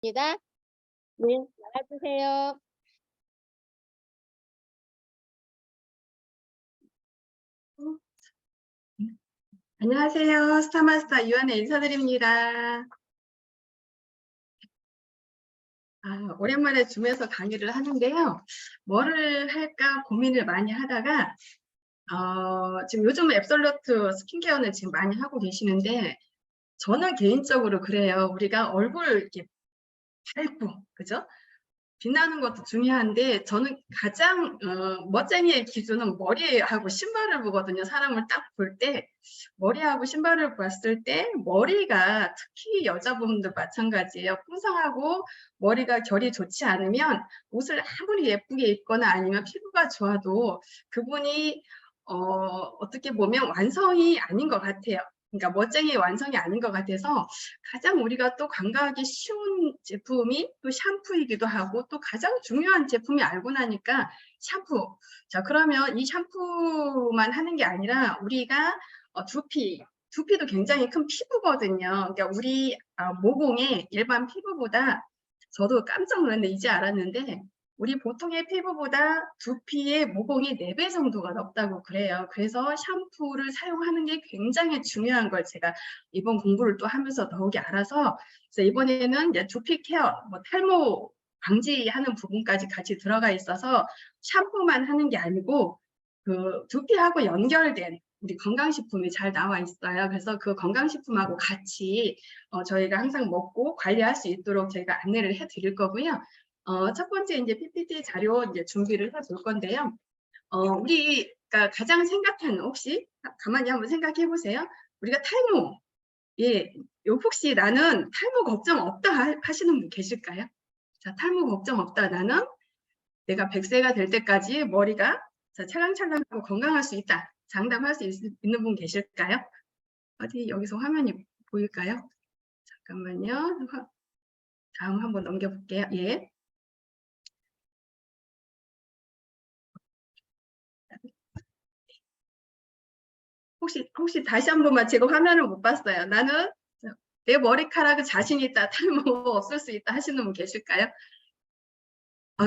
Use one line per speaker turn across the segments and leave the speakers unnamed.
입니다. 네, 나와주세요.
안녕하세요. 스타마스터 이완혜 인사드립니다. 오랜만에 줌에서 강의를 하는데요. 뭐를 할까 고민을 많이 하다가 지금 요즘 앱솔루트 스킨케어는 지금 많이 하고 계시는데 저는 개인적으로 그래요. 우리가 얼굴 이렇게 밝고 그죠? 빛나는 것도 중요한데 저는 가장 멋쟁이의 기준은 머리하고 신발을 보거든요. 사람을 딱 볼 때 머리하고 신발을 봤을 때 머리가 특히 여자분들 마찬가지예요. 풍성하고 머리가 결이 좋지 않으면 옷을 아무리 예쁘게 입거나 아니면 피부가 좋아도 그분이 어떻게 보면 완성이 아닌 것 같아요. 그러니까 멋쟁이의 완성이 아닌 것 같아서 가장 우리가 또 간과하기 쉬운 제품이 또 샴푸이기도 하고 또 가장 중요한 제품이 알고 나니까 샴푸. 자, 그러면 이 샴푸만 하는 게 아니라 우리가 두피도 굉장히 큰 피부거든요. 그러니까 우리 모공의 일반 피부보다 저도 깜짝 놀랐는데 이제 알았는데 우리 보통의 피부보다 두피의 모공이 4배 정도가 넓다고 그래요. 그래서 샴푸를 사용하는 게 굉장히 중요한 걸 제가 이번 공부를 또 하면서 더욱이 알아서 그래서 이번에는 이제 두피 케어, 뭐 탈모 방지하는 부분까지 같이 들어가 있어서 샴푸만 하는 게 아니고 그 두피하고 연결된 우리 건강식품이 잘 나와 있어요. 그래서 그 건강식품하고 같이 저희가 항상 먹고 관리할 수 있도록 저희가 안내를 해드릴 거고요. 첫 번째 이제 PPT 자료 이제 준비를 해볼 건데요. 우리가 가장 생각하는 혹시 가만히 한번 생각해 보세요. 우리가 탈모, 예, 혹시 나는 탈모 걱정 없다 하시는 분 계실까요? 자, 탈모 걱정 없다. 나는 내가 100세가 될 때까지 머리가 찰랑찰랑하고 건강할 수 있다. 장담할 수 있는 분 계실까요? 어디 여기서 화면이 보일까요? 잠깐만요. 다음 한번 넘겨볼게요. 예. 혹시 다시 한 번만 제가 화면을 못 봤어요. 나는 내 머리카락에 자신 있다, 탈모 없을 수 있다 하시는 분 계실까요?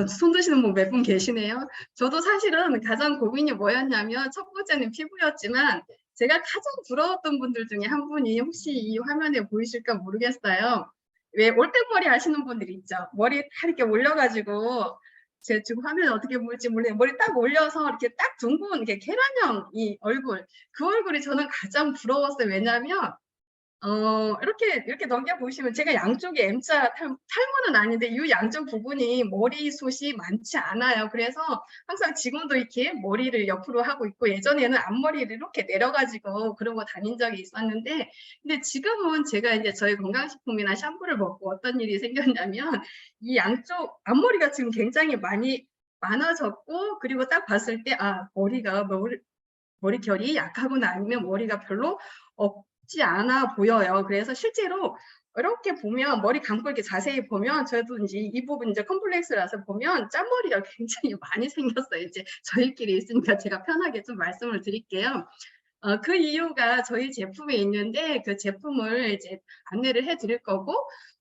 손 드시는 분 몇 분 계시네요. 저도 사실은 가장 고민이 뭐였냐면 첫 번째는 피부였지만 제가 가장 부러웠던 분들 중에 한 분이 혹시 이 화면에 보이실까 모르겠어요. 왜 올백머리 하시는 분들 있죠. 머리 다 이렇게 올려가지고 제 지금 화면에 어떻게 보일지 모르겠는데 머리 딱 올려서 이렇게 딱 둥근 이렇게 계란형 이 얼굴 그 얼굴이 저는 가장 부러웠어요. 왜냐하면 이렇게 넘겨보시면 제가 양쪽에 M자 탈모는 아닌데 이 양쪽 부분이 머리숱이 많지 않아요. 그래서 항상 지금도 이렇게 머리를 옆으로 하고 있고 예전에는 앞머리를 이렇게 내려가지고 그러고 다닌 적이 있었는데 근데 지금은 제가 이제 저희 건강식품이나 샴푸를 먹고 어떤 일이 생겼냐면 이 양쪽 앞머리가 지금 굉장히 많아졌고 그리고 딱 봤을 때 머리가 머리결이 약하거나 아니면 머리가 별로 없지 않아 보여요. 그래서 실제로 이렇게 보면 머리 감고 이렇게 자세히 보면 저도 이제 이 부분 이제 컴플렉스라서 보면 짠머리가 굉장히 많이 생겼어요. 이제 저희끼리 있으니까 제가 편하게 좀 말씀을 드릴게요. 그 이유가 저희 제품에 있는데 그 제품을 이제 안내를 해드릴 거고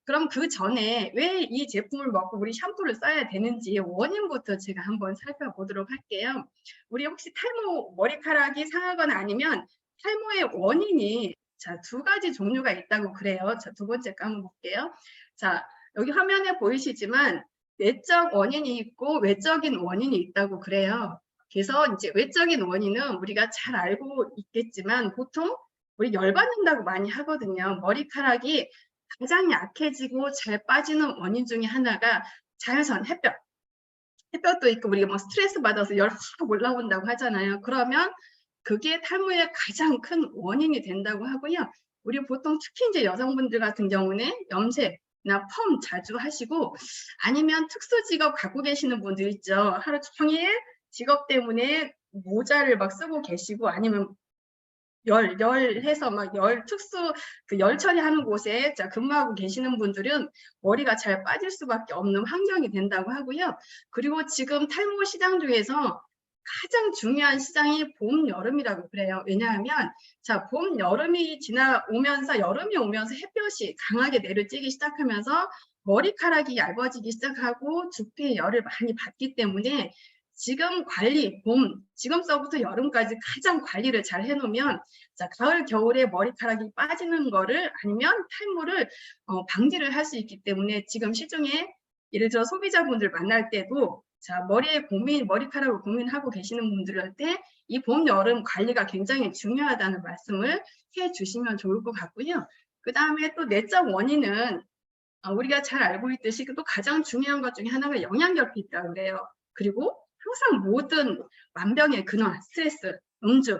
그럼 그 전에 왜 이 제품을 먹고 우리 샴푸를 써야 되는지 원인부터 제가 한번 살펴보도록 할게요. 우리 혹시 탈모 머리카락이 상하거나 아니면 탈모의 원인이 자, 2가지 종류가 있다고 그래요. 자, 두 번째 거 한번 볼게요. 자, 여기 화면에 보이시지만 내적 원인이 있고 외적인 원인이 있다고 그래요. 그래서 이제 외적인 원인은 우리가 잘 알고 있겠지만 보통 우리 열받는다고 많이 하거든요. 머리카락이 가장 약해지고 잘 빠지는 원인 중에 하나가 자외선 햇볕도 있고 우리가 뭐 스트레스 받아서 열 확 올라온다고 하잖아요. 그러면 그게 탈모의 가장 큰 원인이 된다고 하고요. 우리 보통 특히 이제 여성분들 같은 경우는 염색나 펌 자주 하시고 아니면 특수 직업 갖고 계시는 분들 있죠. 하루 종일 직업 때문에 모자를 막 쓰고 계시고 아니면 열해서 막 특수 그 열 처리하는 곳에 근무하고 계시는 분들은 머리가 잘 빠질 수밖에 없는 환경이 된다고 하고요. 그리고 지금 탈모 시장 중에서 가장 중요한 시장이 봄, 여름이라고 그래요. 왜냐하면 자, 봄, 여름이 지나오면서 여름이 오면서 햇볕이 강하게 내려쬐기 시작하면서 머리카락이 얇아지기 시작하고 두피에 열을 많이 받기 때문에 지금 관리, 지금서부터 여름까지 가장 관리를 잘 해놓으면 자, 가을, 겨울에 머리카락이 빠지는 거를 아니면 탈모를 방지를 할 수 있기 때문에 지금 시중에 예를 들어 소비자분들 만날 때도 자, 머리카락을 고민하고 계시는 분들한테 이 봄, 여름 관리가 굉장히 중요하다는 말씀을 해 주시면 좋을 것 같고요. 그 다음에 또 내적 원인은 우리가 잘 알고 있듯이 또 가장 중요한 것 중에 하나가 영양결핍이라고 그래요. 그리고 항상 모든 만병의 근원, 스트레스, 음주,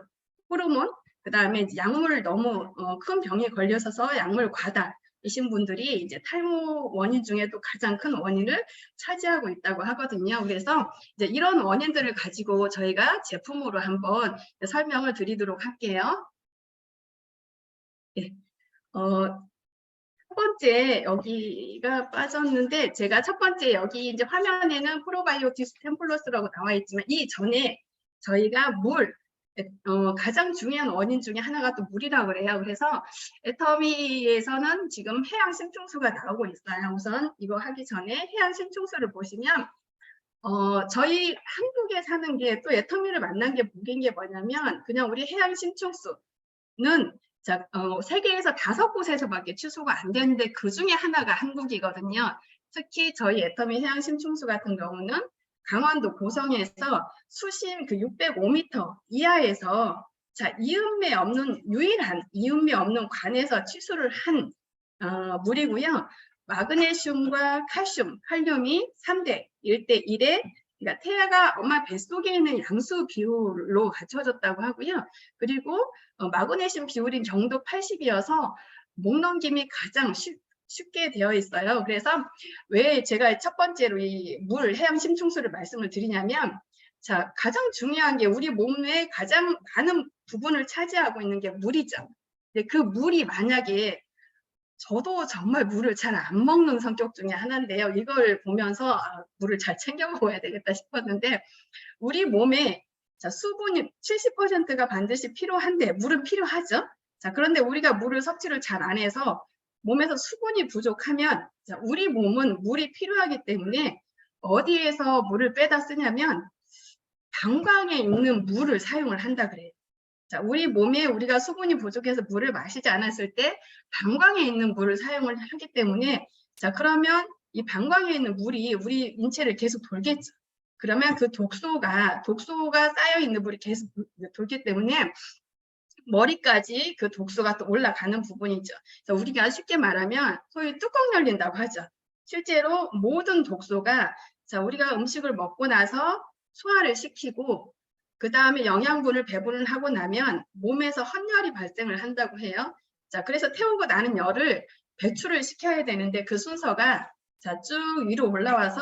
호르몬, 그 다음에 약물 너무 큰 병에 걸려서 약물 과다이신 분들이 이제 탈모 원인 중에도 가장 큰 원인을 차지하고 있다고 하거든요. 그래서 이제 이런 원인들을 가지고 저희가 제품으로 한번 설명을 드리도록 할게요. 네. 첫 번째 여기가 빠졌는데 제가 첫 번째 여기 이제 화면에는 프로바이오틱스 10플러스라고 나와 있지만 이 전에 저희가 가장 중요한 원인 중에 하나가 또 물이라고 그래요. 그래서 애터미에서는 지금 해양 심층수가 나오고 있어요. 우선 이거 하기 전에 해양 심층수를 보시면 저희 한국에 사는 게 또 애터미를 만난 게 복인 게 뭐냐면 그냥 우리 해양 심층수는 자, 세계에서 5곳에서밖에 취소가 안 되는데 그 중에 하나가 한국이거든요. 특히 저희 애터미 해양 심층수 같은 경우는 강원도 고성에서 수심 그 605m 이하에서 자, 유일한 이음매 없는 관에서 취수를 한 물이고요. 마그네슘과 칼슘, 칼륨이 3대 1대 1에 그러니까 태아가 엄마 뱃속에 있는 양수 비율로 갖춰졌다고 하고요. 그리고 마그네슘 비율인 정도 80이어서 목 넘김이 가장 쉽게 되어 있어요. 그래서 왜 제가 첫 번째로 이 해양 심층수를 말씀을 드리냐면 자, 가장 중요한 게 우리 몸에 가장 많은 부분을 차지하고 있는 게 물이죠. 근데 그 물이 만약에 저도 정말 물을 잘 안 먹는 성격 중에 하나인데요. 이걸 보면서 물을 잘 챙겨 먹어야 되겠다 싶었는데 우리 몸에 자, 수분이 70%가 반드시 필요한데 물은 필요하죠. 자, 그런데 우리가 물을 섭취를 잘 안 해서 몸에서 수분이 부족하면 자, 우리 몸은 물이 필요하기 때문에 어디에서 물을 빼다 쓰냐면 방광에 있는 물을 사용을 한다 그래요. 자, 우리 몸에 우리가 수분이 부족해서 물을 마시지 않았을 때 방광에 있는 물을 사용을 하기 때문에 자, 그러면 이 방광에 있는 물이 우리 인체를 계속 돌겠죠. 그러면 그 독소가 쌓여 있는 물이 계속 돌기 때문에 머리까지 그 독소가 또 올라가는 부분이죠. 그래서 우리가 쉽게 말하면 소위 뚜껑 열린다고 하죠. 실제로 모든 독소가 자, 우리가 음식을 먹고 나서 소화를 시키고 그 다음에 영양분을 배분을 하고 나면 몸에서 헌열이 발생을 한다고 해요. 자, 그래서 태우고 나는 열을 배출을 시켜야 되는데 그 순서가 자, 쭉 위로 올라와서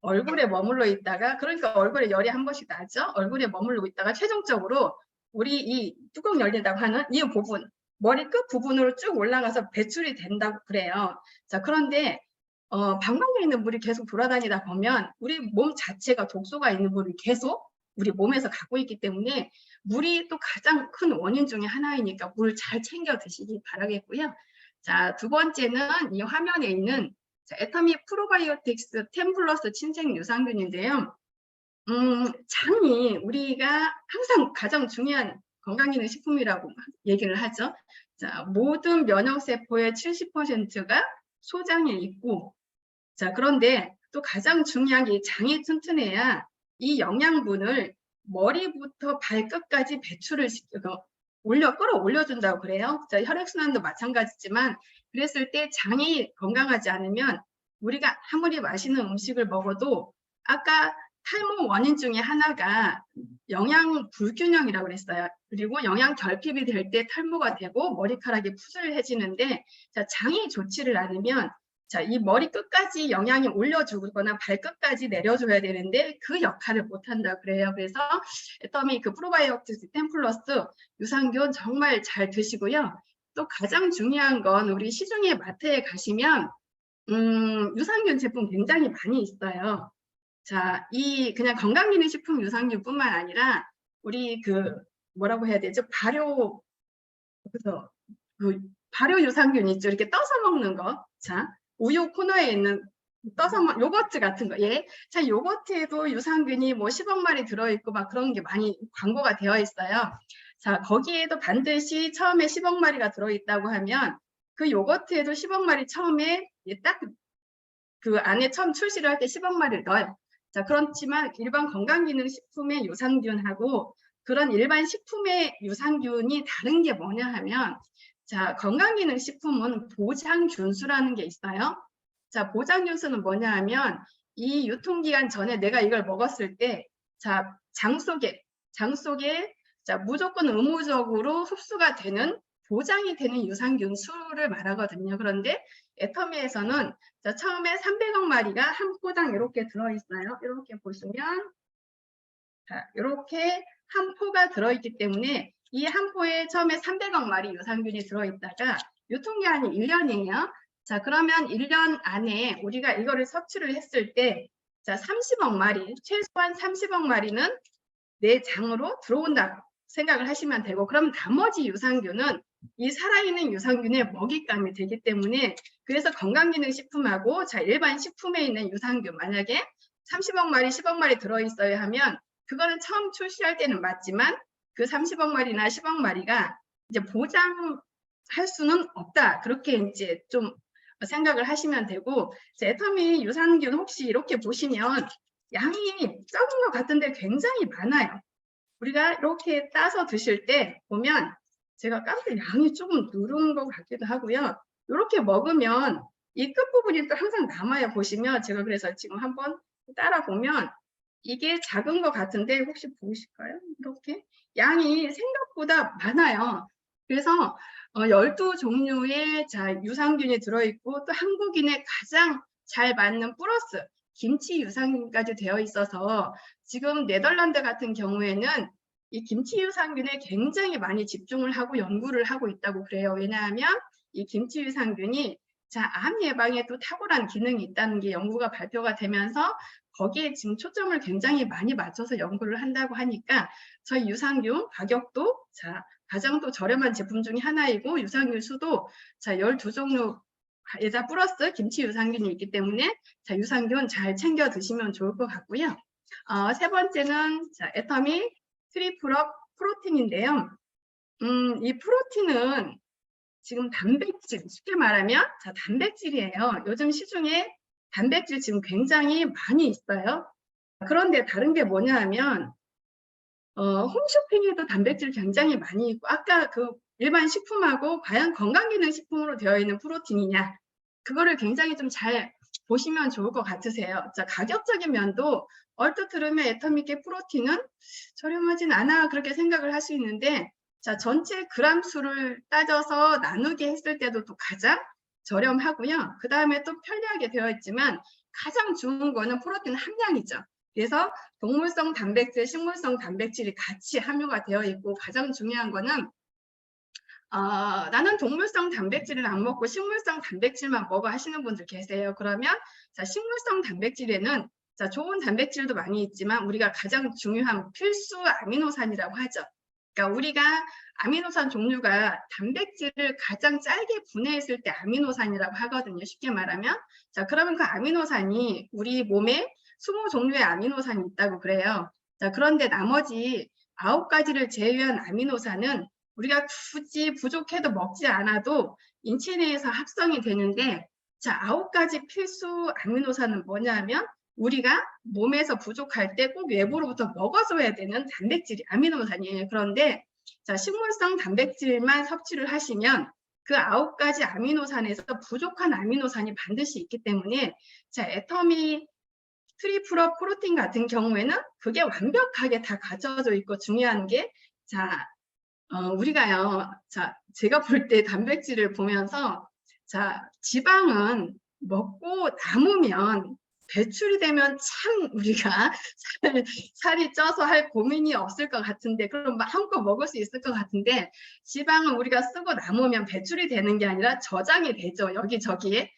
얼굴에 머물러 있다가 그러니까 얼굴에 열이 한 번씩 나죠. 얼굴에 머물러 있다가 최종적으로 우리 이 뚜껑 열린다고 하는 이 부분 머리 끝 부분으로 쭉 올라가서 배출이 된다고 그래요. 자, 그런데 방광에 있는 물이 계속 돌아다니다 보면 우리 몸 자체가 독소가 있는 물을 계속 우리 몸에서 갖고 있기 때문에 물이 또 가장 큰 원인 중에 하나이니까 물 잘 챙겨 드시기 바라겠고요. 자, 두 번째는 이 화면에 있는 자, 애터미 프로바이오틱스 10플러스 친생 유산균인데요. 장이 우리가 항상 가장 중요한 건강기능식품이라고 얘기를 하죠. 자, 모든 면역세포의 70%가 소장에 있고 자, 그런데 또 가장 중요한 게 장이 튼튼해야 이 영양분을 머리부터 발끝까지 배출을 시켜서 끌어올려준다고 그래요. 자, 혈액순환도 마찬가지지만 그랬을 때 장이 건강하지 않으면 우리가 아무리 맛있는 음식을 먹어도 아까 탈모 원인 중에 하나가 영양 불균형이라고 그랬어요. 그리고 영양 결핍이 될 때 탈모가 되고 머리카락이 푸슬해지는데 자, 장이 좋지를 않으면 자, 이 머리 끝까지 영양이 올려주거나 발끝까지 내려줘야 되는데 그 역할을 못한다 그래요. 그래서 애터미 그 프로바이오틱스 10플러스 유산균 정말 잘 드시고요. 또 가장 중요한 건 우리 시중에 마트에 가시면 유산균 제품 굉장히 많이 있어요. 자, 이 그냥 건강기능식품 유산균뿐만 아니라 우리 뭐라고 해야 되죠? 그래서 발효 유산균 있죠? 이렇게 떠서 먹는 거. 자, 우유 코너에 있는 요거트 같은 거. 예. 자, 요거트에도 유산균이 뭐 10억 마리 들어있고 막 그런 게 많이 광고가 되어 있어요. 자, 거기에도 반드시 처음에 10억 마리가 들어있다고 하면 그 요거트에도 10억 마리 처음에 딱 그 안에 처음 출시를 할 때 10억 마리를 넣어요. 자, 그렇지만 일반 건강기능식품의 유산균하고 그런 일반 식품의 유산균이 다른 게 뭐냐 하면, 자, 건강기능식품은 보장균수라는 게 있어요. 자, 보장균수는 뭐냐 하면 이 유통기한 전에 내가 이걸 먹었을 때, 자, 장 속에 자, 무조건 의무적으로 흡수가 되는 보장이 되는 유산균 수를 말하거든요. 그런데 애터미에서는 자, 처음에 300억 마리가 한 포당 이렇게 들어있어요. 이렇게 보시면 자, 이렇게 한 포가 들어있기 때문에 이 한 포에 처음에 300억 마리 유산균이 들어있다가 유통기한이 1년이에요. 자, 그러면 1년 안에 우리가 이거를 섭취를 했을 때 자, 30억 마리, 최소한 30억 마리는 내 장으로 들어온다고 생각을 하시면 되고, 그럼 나머지 유산균은 이 살아있는 유산균의 먹잇감이 되기 때문에, 그래서 건강기능식품하고 자, 일반 식품에 있는 유산균 만약에 30억 마리, 10억 마리 들어있어야 하면 그거는 처음 출시할 때는 맞지만 그 30억 마리나 10억 마리가 이제 보장할 수는 없다. 그렇게 이제 좀 생각을 하시면 되고, 애터미 유산균 혹시 이렇게 보시면 양이 적은 것 같은데 굉장히 많아요. 우리가 이렇게 따서 드실 때 보면 제가 깜짝 양이 조금 누른 것 같기도 하고요. 이렇게 먹으면 이 끝부분이 또 항상 남아요. 보시면 제가 그래서 지금 한번 따라 보면 이게 작은 것 같은데 혹시 보이실까요? 이렇게 양이 생각보다 많아요. 그래서 12종류의 유산균이 들어있고 또 한국인의 가장 잘 맞는 플러스 김치 유산균까지 되어 있어서 지금 네덜란드 같은 경우에는 이 김치 유산균에 굉장히 많이 집중을 하고 연구를 하고 있다고 그래요. 왜냐하면 이 김치 유산균이 암 예방에 또 탁월한 기능이 있다는 게 연구가 발표가 되면서 거기에 지금 초점을 굉장히 많이 맞춰서 연구를 한다고 하니까 저희 유산균 가격도 가장 또 저렴한 제품 중에 하나이고 유산균 수도 12종류 에다 플러스 김치 유산균이 있기 때문에 유산균 잘 챙겨 드시면 좋을 것 같고요. 세 번째는 애터미 트리플업 프로틴인데요. 이 프로틴은 지금 단백질, 쉽게 말하면 단백질이에요. 요즘 시중에 단백질 지금 굉장히 많이 있어요. 그런데 다른 게 뭐냐 하면 홈쇼핑에도 단백질 굉장히 많이 있고, 아까 그 일반 식품하고 과연 건강기능식품으로 되어 있는 프로틴이냐, 그거를 굉장히 좀 잘 보시면 좋을 것 같으세요. 자, 가격적인 면도 얼핏 들으면 애터미계 프로틴은 저렴하진 않아 그렇게 생각을 할 수 있는데, 자, 전체 그램 수를 따져서 나누게 했을 때도 또 가장 저렴하고요. 그 다음에 또 편리하게 되어 있지만 가장 좋은 거는 프로틴 함량이죠. 그래서 동물성 단백질, 식물성 단백질이 같이 함유가 되어 있고, 가장 중요한 거는 나는 동물성 단백질을 안 먹고 식물성 단백질만 먹어 하시는 분들 계세요. 그러면 식물성 단백질에는 좋은 단백질도 많이 있지만 우리가 가장 중요한 필수 아미노산이라고 하죠. 그러니까 우리가 아미노산 종류가 단백질을 가장 짧게 분해했을 때 아미노산이라고 하거든요. 쉽게 말하면. 그러면 그 아미노산이 우리 몸에 20종류의 아미노산이 있다고 그래요. 그런데 나머지 9가지를 제외한 아미노산은 우리가 굳이 부족해도 먹지 않아도 인체 내에서 합성이 되는데, 9가지 필수 아미노산은 뭐냐면 우리가 몸에서 부족할 때 꼭 외부로부터 먹어줘야 되는 단백질이 아미노산이에요. 그런데 식물성 단백질만 섭취를 하시면 그 9가지 아미노산에서 부족한 아미노산이 반드시 있기 때문에 애터미 트리플업 프로틴 같은 경우에는 그게 완벽하게 다 갖춰져 있고, 중요한 게 우리가요, 제가 볼 때 단백질을 보면서, 지방은 먹고 남으면 배출이 되면 참 우리가 살이 쪄서 할 고민이 없을 것 같은데, 그럼 한껏 먹을 수 있을 것 같은데, 지방은 우리가 쓰고 남으면 배출이 되는 게 아니라 저장이 되죠, 여기저기에.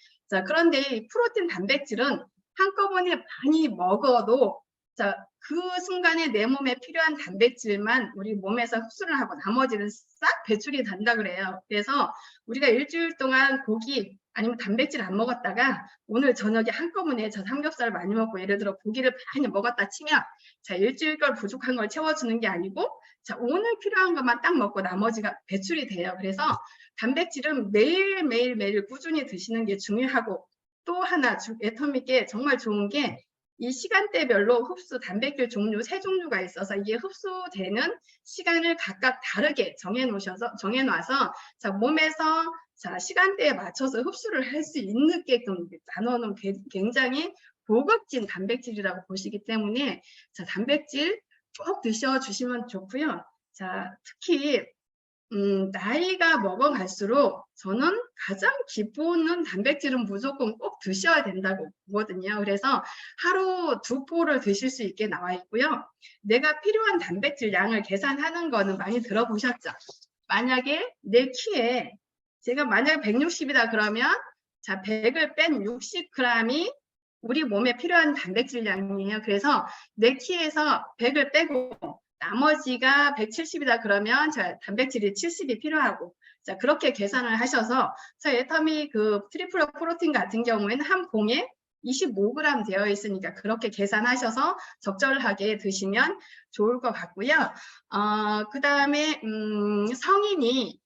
그런데 이 프로틴 단백질은 한꺼번에 많이 먹어도 자, 그 순간에 내 몸에 필요한 단백질만 우리 몸에서 흡수를 하고 나머지는 싹 배출이 된다 그래요. 그래서 우리가 일주일 동안 고기 아니면 단백질 안 먹었다가 오늘 저녁에 한꺼번에 저 삼겹살 많이 먹고 예를 들어 고기를 많이 먹었다 치면 자, 일주일 걸 부족한 걸 채워주는 게 아니고 자, 오늘 필요한 것만 딱 먹고 나머지가 배출이 돼요. 그래서 단백질은 매일 꾸준히 드시는 게 중요하고 또 하나 애터미게 정말 좋은 게 이 시간대별로 흡수 단백질 종류 3종류가 있어서 이게 흡수되는 시간을 각각 다르게 정해놔서 자, 몸에서 자, 시간대에 맞춰서 흡수를 할 수 있게끔 나눠놓은 굉장히 고급진 단백질이라고 보시기 때문에 자, 단백질 꼭 드셔주시면 좋고요. 자, 특히 나이가 먹어갈수록 저는 가장 기본은 단백질은 무조건 꼭 드셔야 된다고 보거든요. 그래서 하루 2포를 드실 수 있게 나와 있고요. 내가 필요한 단백질 양을 계산하는 거는 많이 들어보셨죠? 만약에 내 키에 제가 만약에 160이다 그러면 자 100을 뺀 60g이 우리 몸에 필요한 단백질 양이에요. 그래서 내 키에서 100을 빼고 나머지가 170이다 그러면 자, 단백질이 70이 필요하고 자, 그렇게 계산을 하셔서 자, 애터미 그 트리플 프로틴 같은 경우에는 한 봉에 25g 되어 있으니까 그렇게 계산하셔서 적절하게 드시면 좋을 것 같고요. 그 다음에 성인이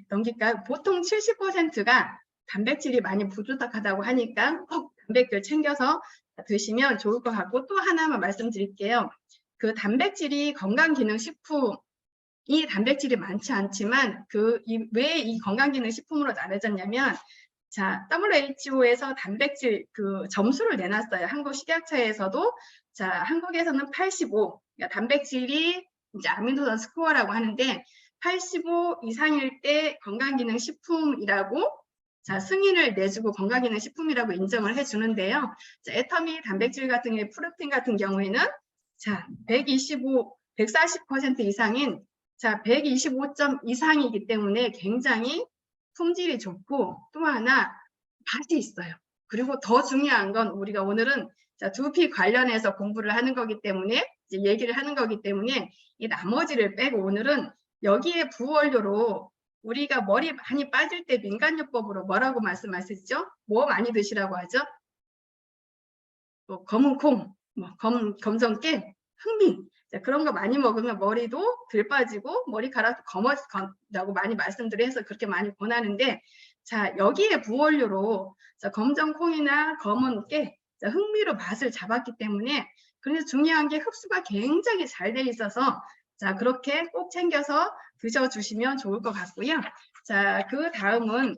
넘길까요? 보통 70%가 단백질이 많이 부족하다고 하니까 꼭 단백질 챙겨서 드시면 좋을 것 같고 또 하나만 말씀드릴게요. 그 단백질이 건강기능식품이 단백질이 많지 않지만 왜 이 건강기능식품으로 나눠졌냐면 자, WHO에서 단백질 그 점수를 내놨어요. 한국 식약처에서도 자, 한국에서는 85. 그러니까 단백질이 이제 아미노산 스코어라고 하는데 85 이상일 때 건강기능식품이라고 자, 승인을 내주고 건강기능식품이라고 인정을 해주는데요. 자, 애터미 단백질 같은 경우에 프로틴 같은 경우에는 자, 140% 이상인 자, 125점 이상이기 때문에 굉장히 품질이 좋고 또 하나 맛이 있어요. 그리고 더 중요한 건 우리가 오늘은 자, 두피 관련해서 공부를 하는 거기 때문에 이제 얘기를 하는 거기 때문에 이 나머지를 빼고 오늘은 여기에 부원료로 우리가 머리 많이 빠질 때 민간요법으로 뭐라고 말씀하시죠? 뭐 많이 드시라고 하죠? 뭐 검은 콩, 뭐 검정깨, 흑민 자, 그런 거 많이 먹으면 머리도 덜 빠지고 머리카락도 검어진다고 많이 말씀드려 해서 그렇게 많이 권하는데 자 여기에 부원료로 자, 검정콩이나 검은깨, 자, 흑미로 맛을 잡았기 때문에 그래서 중요한 게 흡수가 굉장히 잘 돼 있어서 자 그렇게 꼭 챙겨서 드셔주시면 좋을 것 같고요. 자, 그 다음은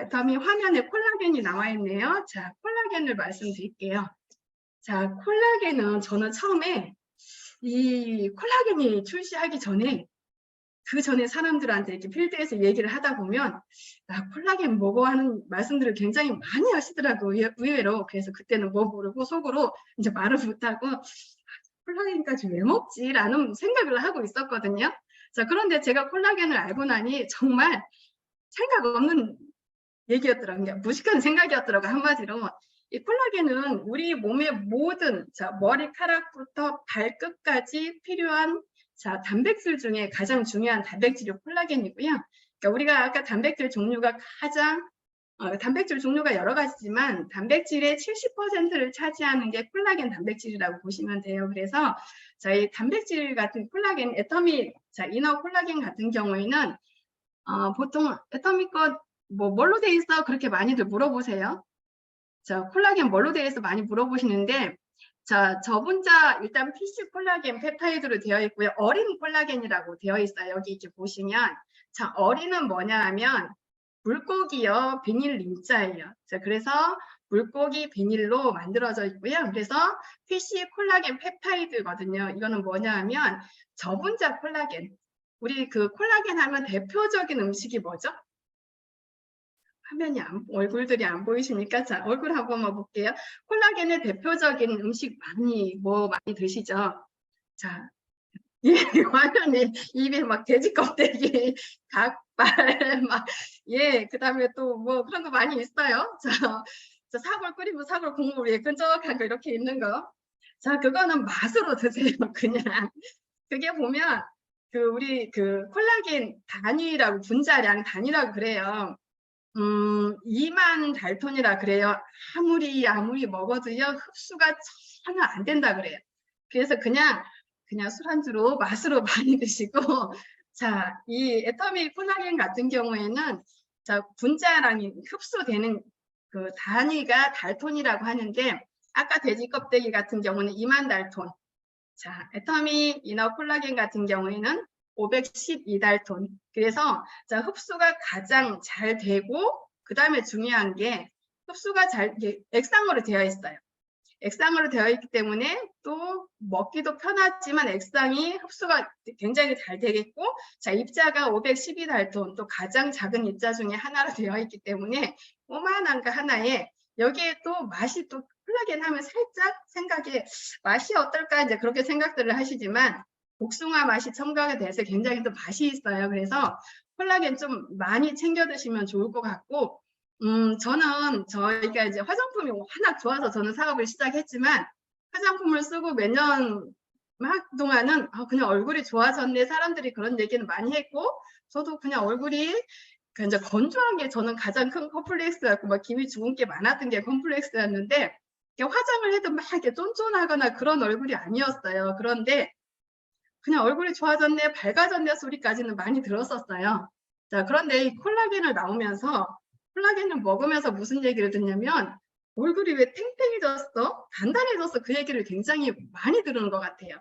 애터미 화면에 콜라겐이 나와 있네요. 자, 콜라겐을 말씀드릴게요. 자, 콜라겐은 저는 처음에 이 콜라겐이 출시하기 전에 그 전에 사람들한테 이렇게 필드에서 얘기를 하다 보면 콜라겐 먹어 하는 말씀들을 굉장히 많이 하시더라고요. 의외로. 그래서 그때는 뭐 모르고 속으로 이제 말을 못하고 콜라겐까지 왜 먹지? 라는 생각을 하고 있었거든요. 자, 그런데 제가 콜라겐을 알고 나니 정말 생각 없는 얘기였더라고요. 무식한 생각이었더라고요. 한마디로. 이 콜라겐은 우리 몸의 모든 자, 머리카락부터 발끝까지 필요한 자, 단백질 중에 가장 중요한 단백질이 콜라겐이고요. 그러니까 우리가 아까 단백질 종류가 단백질 종류가 여러 가지지만 단백질의 70%를 차지하는 게 콜라겐 단백질이라고 보시면 돼요. 그래서 저희 단백질 같은 콜라겐, 애터미, 자, 이너 콜라겐 같은 경우에는 보통 애터미 것 뭘로 돼 있어? 그렇게 많이들 물어보세요. 자, 콜라겐 뭘로 돼 있어? 많이 물어보시는데 자, 저분자 일단 PC 콜라겐 펩타이드로 되어 있고요. 어린 콜라겐이라고 되어 있어요. 여기 이렇게 보시면 자, 어린은 뭐냐 하면 물고기요 비닐 림자예요. 자, 그래서 물고기 비닐로 만들어져 있고요. 그래서 PC 콜라겐 펩타이드거든요. 이거는 뭐냐 하면 저분자 콜라겐. 우리 그 콜라겐 하면 대표적인 음식이 뭐죠? 화면이 얼굴들이 안 보이시니까 자, 얼굴 한 번만 볼게요. 콜라겐의 대표적인 음식 많이 드시죠? 자, 예, 화면에 입에 막 돼지 껍데기, 닭발, 막, 예, 그 다음에 또 뭐 그런 거 많이 있어요. 저 사골 끓이면 사골 국물 위에 끈적한 거 이렇게 있는 거. 자, 그거는 맛으로 드세요, 그냥. 그게 보면, 우리 콜라겐 단위라고, 분자량 단위라고 그래요. 2만 달톤이라 그래요. 아무리 먹어도요, 흡수가 전혀 안 된다 그래요. 그래서 그냥 술안주로 맛으로 많이 드시고, 자, 이 애터미 콜라겐 같은 경우에는, 자, 분자량이 흡수되는 그 단위가 달톤이라고 하는데, 아까 돼지 껍데기 같은 경우는 2만 달톤. 자, 애터미 이너 콜라겐 같은 경우에는 512달톤. 그래서 자, 흡수가 가장 잘 되고, 그 다음에 중요한 게 흡수가 액상으로 되어 있어요. 액상으로 되어 있기 때문에 또 먹기도 편하지만 액상이 흡수가 굉장히 잘 되겠고, 자, 입자가 512달톤, 또 가장 작은 입자 중에 하나로 되어 있기 때문에 오만한 거 하나에 여기에 또 맛이 또 콜라겐 하면 살짝 생각에 맛이 어떨까 이제 그렇게 생각들을 하시지만 복숭아 맛이 첨가가 돼서 굉장히 또 맛이 있어요. 그래서 콜라겐 좀 많이 챙겨 드시면 좋을 것 같고, 저는 저희가 이제 화장품이 워낙 좋아서 저는 사업을 시작했지만 화장품을 쓰고 몇 년 동안은 그냥 얼굴이 좋아졌네, 사람들이 그런 얘기는 많이 했고, 저도 그냥 얼굴이 이제 건조한 게 저는 가장 큰 컴플렉스였고, 막 기미 주근깨 많았던 게 컴플렉스였는데, 화장을 해도 막 이렇게 쫀쫀하거나 그런 얼굴이 아니었어요. 그런데 그냥 얼굴이 좋아졌네, 밝아졌네 소리까지는 많이 들었었어요. 자, 그런데 이 콜라겐을 나오면서, 콜라겐을 먹으면서 무슨 얘기를 듣냐면, 얼굴이 왜 탱탱해졌어? 단단해졌어? 그 얘기를 굉장히 많이 들은 것 같아요.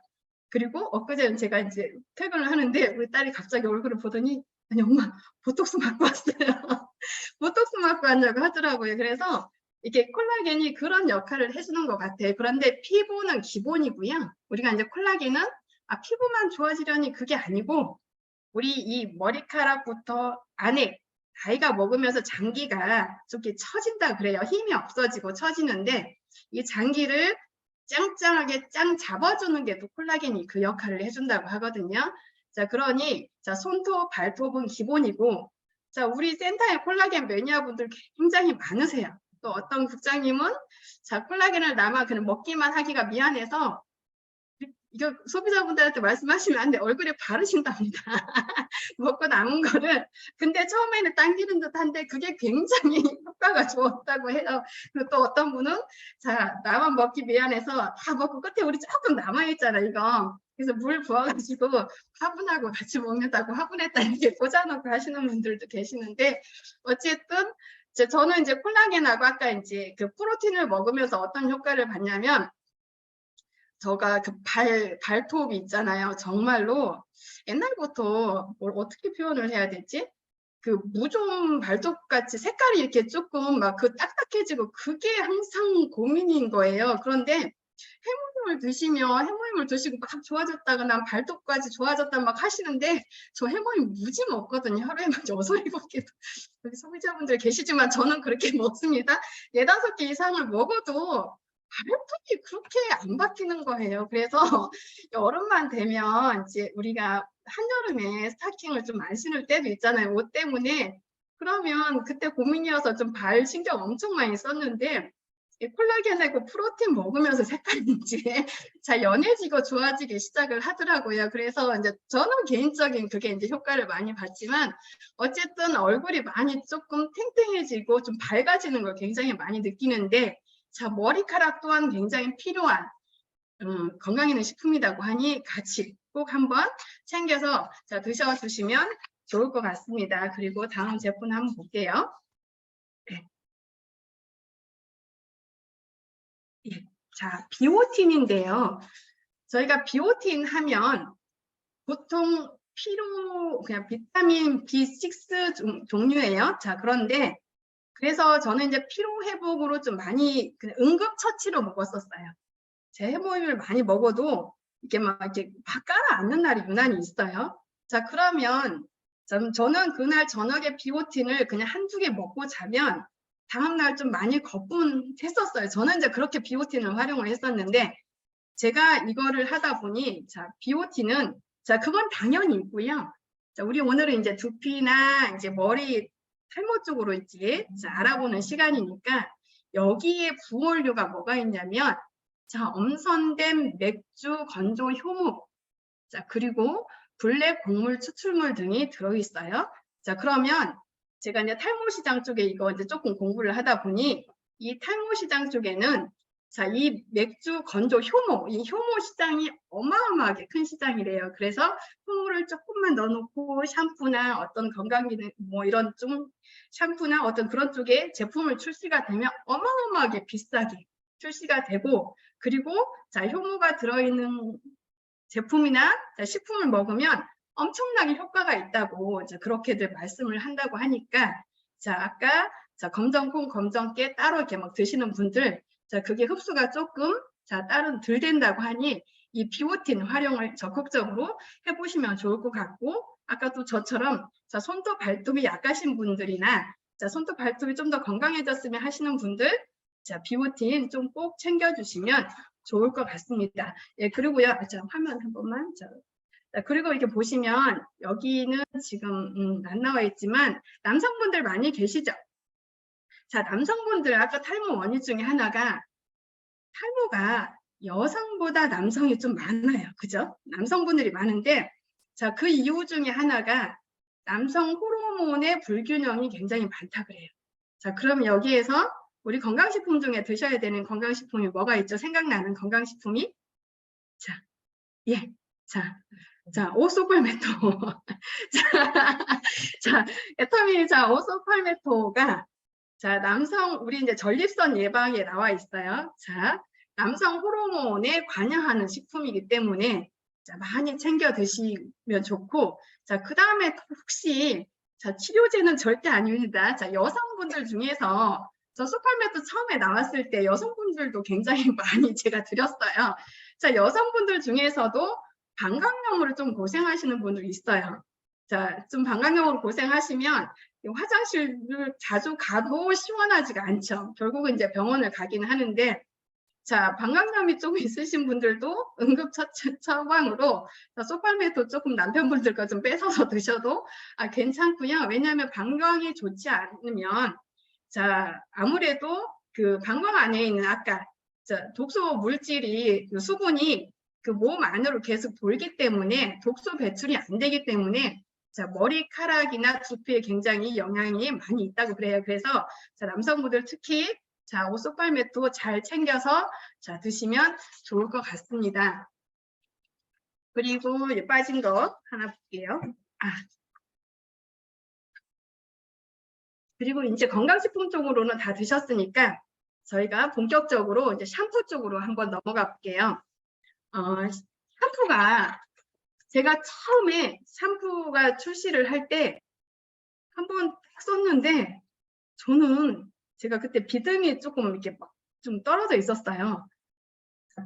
그리고 엊그제 제가 이제 퇴근을 하는데 우리 딸이 갑자기 얼굴을 보더니, 아니 엄마 보톡스 맞고 왔어요. 보톡스 맞고 왔냐고 하더라고요. 그래서 이게 콜라겐이 그런 역할을 해주는 것 같아요. 그런데 피부는 기본이고요. 우리가 이제 콜라겐은 피부만 좋아지려니 그게 아니고, 우리 이 머리카락부터 안에 나이가 먹으면서 장기가 좀 이렇게 처진다 그래요. 힘이 없어지고 처지는데 이 장기를 짱짱하게 짱 잡아주는 게 또 콜라겐이 그 역할을 해준다고 하거든요. 자, 그러니 자, 손톱, 발톱은 기본이고, 자, 우리 센터에 콜라겐 매니아분들 굉장히 많으세요. 또 어떤 국장님은 자, 콜라겐을 남아 그냥 먹기만 하기가 미안해서 이거 소비자분들한테 말씀하시면 안 돼. 얼굴에 바르신답니다. 먹고 남은 거를. 근데 처음에는 당기는 듯한데 그게 굉장히 효과가 좋았다고 해요. 그리고 또 어떤 분은 자, 나만 먹기 미안해서 다 먹고 끝에 우리 조금 남아있잖아, 이거. 그래서 물 부어가지고 화분하고 같이 먹는다고 화분에다 이렇게 꽂아놓고 하시는 분들도 계시는데, 어쨌든 저는 이제 콜라겐하고 아까 이제 그 프로틴을 먹으면서 어떤 효과를 봤냐면, 제가 발톱이 있잖아요. 정말로 옛날부터 뭘 어떻게 표현을 해야 되지? 무좀 발톱 같이 색깔이 이렇게 조금 막 딱딱해지고 그게 항상 고민인 거예요. 그런데 해모임을 드시고 막 좋아졌다거나 발톱까지 좋아졌다 막 하시는데, 저 해모임 무지 먹거든요. 하루에 막 6, 7개도. 여기 소비자분들 계시지만 저는 그렇게 먹습니다. 4, 5개 이상을 먹어도 발톱이 그렇게 안 바뀌는 거예요. 그래서 여름만 되면 이제 우리가 한여름에 스타킹을 좀 안 신을 때도 있잖아요. 옷 때문에. 그러면 그때 고민이어서 좀 발 신경 엄청 많이 썼는데, 콜라겐하고 프로틴 먹으면서 색깔이 이제 자, 연해지고 좋아지기 시작을 하더라고요. 그래서 이제 저는 개인적인 그게 이제 효과를 많이 봤지만, 어쨌든 얼굴이 많이 조금 탱탱해지고 좀 밝아지는 걸 굉장히 많이 느끼는데, 자, 머리카락 또한 굉장히 필요한 건강있는 식품이라고 하니 같이 꼭 한번 챙겨서 자, 드셔주시면 좋을 것 같습니다. 그리고 다음 제품 한번 볼게요. 네. 예. 자, 비오틴인데요. 저희가 비오틴 하면 보통 그냥 비타민 B6 종류예요. 자, 그런데 그래서 저는 이제 피로 회복으로 좀 많이 응급처치로 먹었었어요. 제 해모임을 많이 먹어도 이렇게 막 깔아앉는 날이 유난히 있어요. 자, 그러면 저는 그날 저녁에 비오틴을 그냥 1-2개 먹고 자면 다음날 좀 많이 거품했었어요. 저는 이제 그렇게 비오틴을 활용을 했었는데, 제가 이거를 하다 보니, 자, 비오틴은 자, 그건 당연히 있고요. 자, 우리 오늘은 이제 두피나 이제 머리 탈모 쪽으로 이제 알아보는 시간이니까 여기에 부원료가 뭐가 있냐면, 자, 엄선된 맥주 건조 효모, 자, 그리고 블랙 곡물 추출물 등이 들어있어요. 자, 그러면 제가 이제 탈모 시장 쪽에 이거 이제 조금 공부를 하다 보니 이 탈모 시장 쪽에는 자, 이 맥주 건조 효모, 이 효모 시장이 어마어마하게 큰 시장이래요. 그래서 효모를 조금만 넣어놓고 샴푸나 어떤 건강기능 뭐 이런 좀 샴푸나 어떤 그런 쪽에 제품을 출시가 되면 어마어마하게 비싸게 출시가 되고, 그리고 자, 효모가 들어있는 제품이나 식품을 먹으면 엄청나게 효과가 있다고 그렇게들 말씀을 한다고 하니까, 자, 아까 자, 검정콩, 검정깨 따로 이렇게 막 드시는 분들, 자, 그게 흡수가 조금 자, 다른 덜 된다고 하니 이 비오틴 활용을 적극적으로 해보시면 좋을 것 같고, 아까 또 저처럼 자, 손톱 발톱이 약하신 분들이나 자, 손톱 발톱이 좀 더 건강해졌으면 하시는 분들, 자, 비오틴 좀 꼭 챙겨주시면 좋을 것 같습니다. 예, 그리고요, 자, 화면 한 번만. 자, 그리고 이렇게 보시면 여기는 지금 안 나와 있지만 남성분들 많이 계시죠? 자, 남성분들 아까 탈모 원인 중에 하나가 탈모가 여성보다 남성이 좀 많아요. 그죠? 남성분들이 많은데, 자, 그 이유 중에 하나가 남성 호르몬의 불균형이 굉장히 많다 그래요. 자, 그럼 여기에서 우리 건강식품 중에 드셔야 되는 건강식품이 뭐가 있죠? 생각나는 건강식품이? 자, 예. 자, 오소팔메토. 자, 에터밀, 자, 오소팔메토가, 자, 남성, 우리 이제 전립선 예방에 나와 있어요. 자, 남성 호르몬에 관여하는 식품이기 때문에, 자, 많이 챙겨 드시면 좋고, 자, 그 다음에 혹시, 자, 치료제는 절대 아닙니다. 자, 여성분들 중에서, 저 소팔메토 처음에 나왔을 때 여성분들도 굉장히 많이 제가 드렸어요. 자, 여성분들 중에서도 방광염으로 좀 고생하시는 분들 있어요. 자, 좀 방광염으로 고생하시면 화장실을 자주 가도 시원하지가 않죠. 결국은 이제 병원을 가긴 하는데, 자, 방광염이 좀 있으신 분들도 응급처방으로 소팔메토 조금 남편분들과 좀 뺏어서 드셔도 괜찮고요. 왜냐하면 방광이 좋지 않으면, 자, 아무래도 그 방광 안에 있는 아까 독소 물질이 그 수분이 그 몸 안으로 계속 돌기 때문에 독소 배출이 안 되기 때문에 자, 머리카락이나 두피에 굉장히 영향이 많이 있다고 그래요. 그래서 자, 남성분들 특히 자, 오소팔메토 잘 챙겨서 자, 드시면 좋을 것 같습니다. 그리고 빠진 거 하나 볼게요. 그리고 이제 건강식품 쪽으로는 다 드셨으니까 저희가 본격적으로 이제 샴푸 쪽으로 한번 넘어가 볼게요. 샴푸가 제가 처음에 샴푸가 출시를 할 때 한번 썼는데 저는 제가 그때 비듬이 조금 이렇게 막 좀 떨어져 있었어요.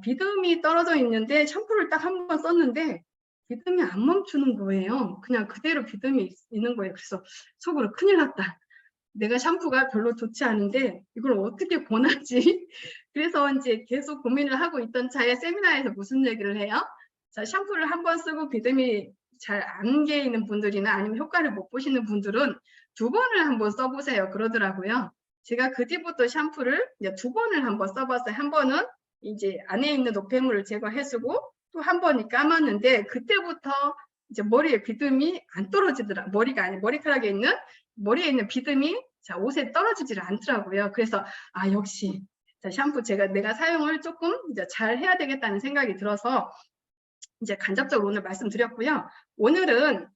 비듬이 떨어져 있는데 샴푸를 딱 한 번 썼는데 비듬이 안 멈추는 거예요. 그냥 그대로 비듬이 있는 거예요. 그래서 속으로 큰일 났다. 내가 샴푸가 별로 좋지 않은데 이걸 어떻게 권하지? 그래서 이제 계속 고민을 하고 있던 차에 세미나에서 무슨 얘기를 해요? 자, 샴푸를 한 번 쓰고 비듬이 잘 안 개이는 분들이나 아니면 효과를 못 보시는 분들은 2번을 한번 써보세요. 그러더라고요. 제가 그 뒤부터 샴푸를 이제 2번을 한번 써봤어요. 한 번은 이제 안에 있는 노폐물을 제거해주고 또 한 번이 감았는데 그때부터 이제 머리에 비듬이 안 떨어지더라. 머리가 아니 머리카락에 있는 머리에 있는 비듬이 자, 옷에 떨어지질 않더라고요. 그래서 역시 자, 샴푸 내가 사용을 조금 이제 잘 해야 되겠다는 생각이 들어서 이제 간접적으로 오늘 말씀드렸고요. 오늘은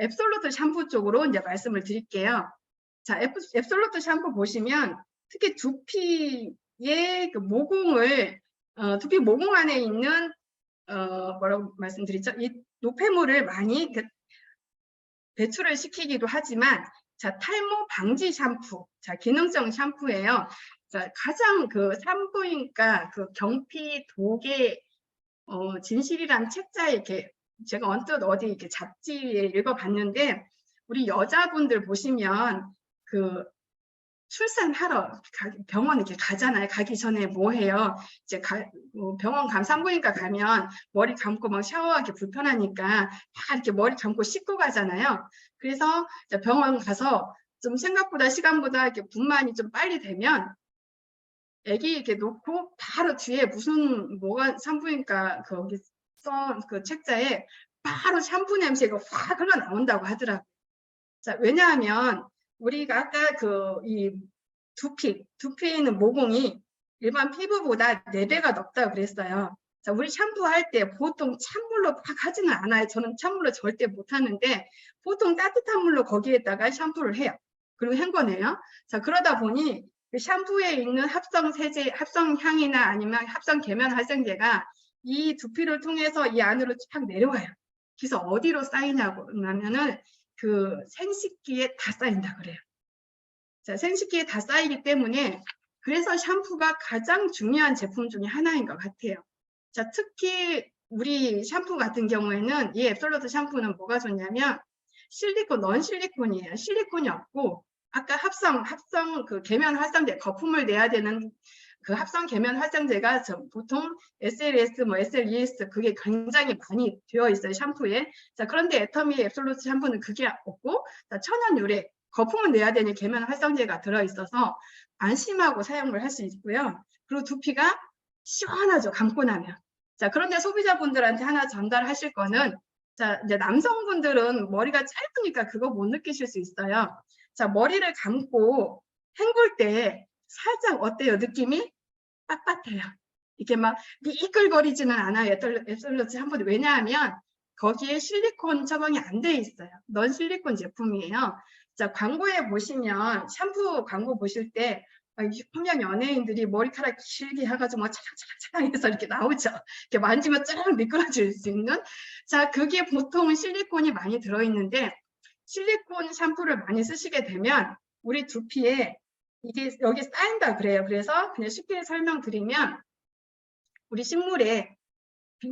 앱솔루트 샴푸 쪽으로 이제 말씀을 드릴게요. 자, 앱솔루트 샴푸 보시면 특히 두피의 그 모공을 두피 모공 안에 있는 뭐라고 말씀드리죠? 이 노폐물을 많이 배출을 시키기도 하지만 자, 탈모 방지 샴푸, 자, 기능성 샴푸예요. 자, 가장 그 산부인과 그 경피 도계 진실이란 책자에 이렇게 제가 언뜻 어디 이렇게 잡지에 읽어봤는데 우리 여자분들 보시면 그 출산하러 병원 이렇게 가잖아요. 가기 전에 뭐 해요? 이제 병원 산부인과 가면 머리 감고 막 샤워하기 불편하니까 다 이렇게 머리 감고 씻고 가잖아요. 그래서 병원 가서 좀 생각보다 시간보다 이렇게 분만이 좀 빨리 되면 애기 이렇게 놓고 바로 뒤에 무슨 뭐가 산부인과 거기 써 그 책자에 바로 샴푸 냄새가 확 흘러 나온다고 하더라고요. 자, 왜냐하면 우리가 아까 이 두피에 있는 모공이 일반 피부보다 4배가 넓다고 그랬어요. 자, 우리 샴푸할 때 보통 찬물로 막 하지는 않아요. 저는 찬물로 절대 못 하는데 보통 따뜻한 물로 거기에다가 샴푸를 해요. 그리고 헹궈내요. 자, 그러다 보니 그 샴푸에 있는 합성 세제, 합성 향이나 아니면 합성 계면 활성제가 이 두피를 통해서 이 안으로 쫙 내려와요. 그래서 어디로 쌓이냐고 하면은 그 생식기에 다 쌓인다 그래요. 자, 생식기에 다 쌓이기 때문에 그래서 샴푸가 가장 중요한 제품 중에 하나인 것 같아요. 자, 특히 우리 샴푸 같은 경우에는 이 앱솔루트 샴푸는 뭐가 좋냐면 실리콘, 넌 실리콘이에요. 실리콘이 없고 아까 합성 그 계면 활성제 거품을 내야 되는 그 합성 계면 활성제가 보통 SLS, SLES 그게 굉장히 많이 되어 있어요, 샴푸에. 자, 그런데 애터미 앱솔루트 샴푸는 그게 없고 자, 천연 유래 거품을 내야 되는 계면 활성제가 들어있어서 안심하고 사용을 할 수 있고요. 그리고 두피가 시원하죠, 감고 나면. 자, 그런데 소비자분들한테 하나 전달하실 거는 자, 이제 남성분들은 머리가 짧으니까 그거 못 느끼실 수 있어요. 자, 머리를 감고 헹굴 때 살짝 어때요? 느낌이 빳빳해요. 이렇게 막 미끌거리지는 않아요. 앱솔루트 샴푸는. 왜냐하면 거기에 실리콘 처방이 안 돼 있어요. 넌 실리콘 제품이에요. 자, 광고에 보시면 샴푸 광고 보실 때 분명 연예인들이 머리카락 길게 해가지고 막 차랑차랑 해서 이렇게 나오죠. 이렇게 만지면 쫙 미끄러질 수 있는. 자, 그게 보통 실리콘이 많이 들어있는데 실리콘 샴푸를 많이 쓰시게 되면 우리 두피에 이게 여기 쌓인다 그래요. 그래서 그냥 쉽게 설명드리면 우리 식물에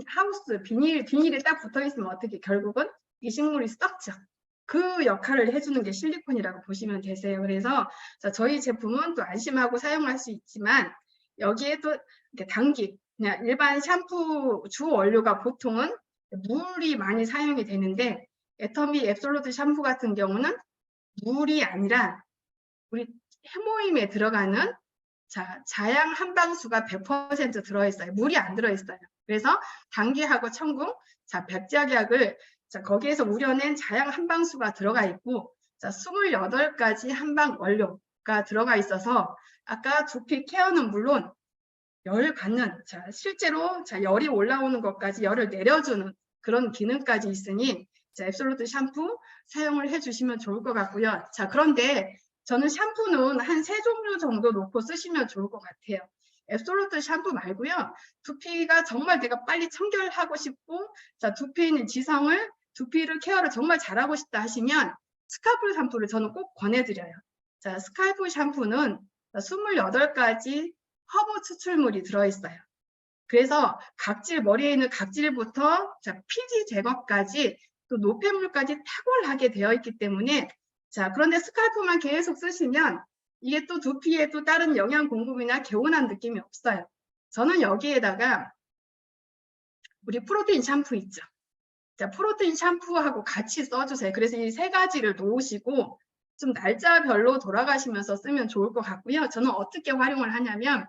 하우스 비닐이 딱 붙어 있으면 어떻게 결국은 이 식물이 썩죠. 그 역할을 해주는 게 실리콘이라고 보시면 되세요. 그래서 저희 제품은 또 안심하고 사용할 수 있지만 여기에 또 단기 그냥 일반 샴푸 주 원료가 보통은 물이 많이 사용이 되는데 애터미 앱솔루트 샴푸 같은 경우는 물이 아니라 우리 해모임에 들어가는 자양 한방수가 100% 들어있어요. 물이 안 들어있어요. 그래서 당귀하고 청궁, 백작약을 거기에서 우려낸 자양 한방수가 들어가 있고 28가지 한방 원료가 들어가 있어서 아까 두피 케어는 물론 열 받는 실제로 열이 올라오는 것까지 열을 내려주는 그런 기능까지 있으니 앱솔루트 샴푸 사용을 해주시면 좋을 것 같고요. 자, 그런데 저는 샴푸는 한 3종류 정도 놓고 쓰시면 좋을 것 같아요. 앱솔루트 샴푸 말고요. 두피가 정말 내가 빨리 청결하고 싶고 두피에 있는 지성을 두피를 케어를 정말 잘하고 싶다 하시면 스칼프 샴푸를 저는 꼭 권해드려요. 자, 스칼프 샴푸는 28가지 허브 추출물이 들어있어요. 그래서 머리에 있는 각질부터 피지 제거까지 또 노폐물까지 탁월하게 되어 있기 때문에 그런데 스칼프만 계속 쓰시면 이게 또 두피에 또 다른 영양 공급이나 개운한 느낌이 없어요. 저는 여기에다가 우리 프로테인 샴푸 있죠. 프로테인 샴푸하고 같이 써주세요. 그래서 이 3가지를 놓으시고 좀 날짜별로 돌아가시면서 쓰면 좋을 것 같고요. 저는 어떻게 활용을 하냐면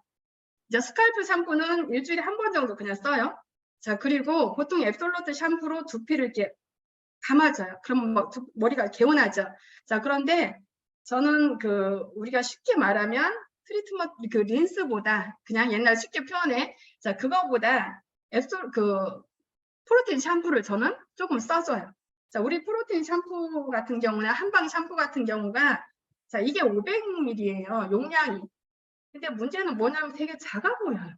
스칼프 샴푸는 일주일에 1번 정도 그냥 써요. 자, 그리고 보통 앱솔루트 샴푸로 두피를 이렇게 감아줘요. 그럼 머리가 개운하죠. 자, 그런데 저는 우리가 쉽게 말하면 트리트먼트 린스보다 그냥 옛날 쉽게 표현해. 자, 그거보다 프로테인 샴푸를 저는 조금 써줘요. 자, 우리 프로테인 샴푸 같은 경우는 한방 샴푸 같은 경우가 이게 500ml예요. 용량이. 근데 문제는 뭐냐면 되게 작아 보여요.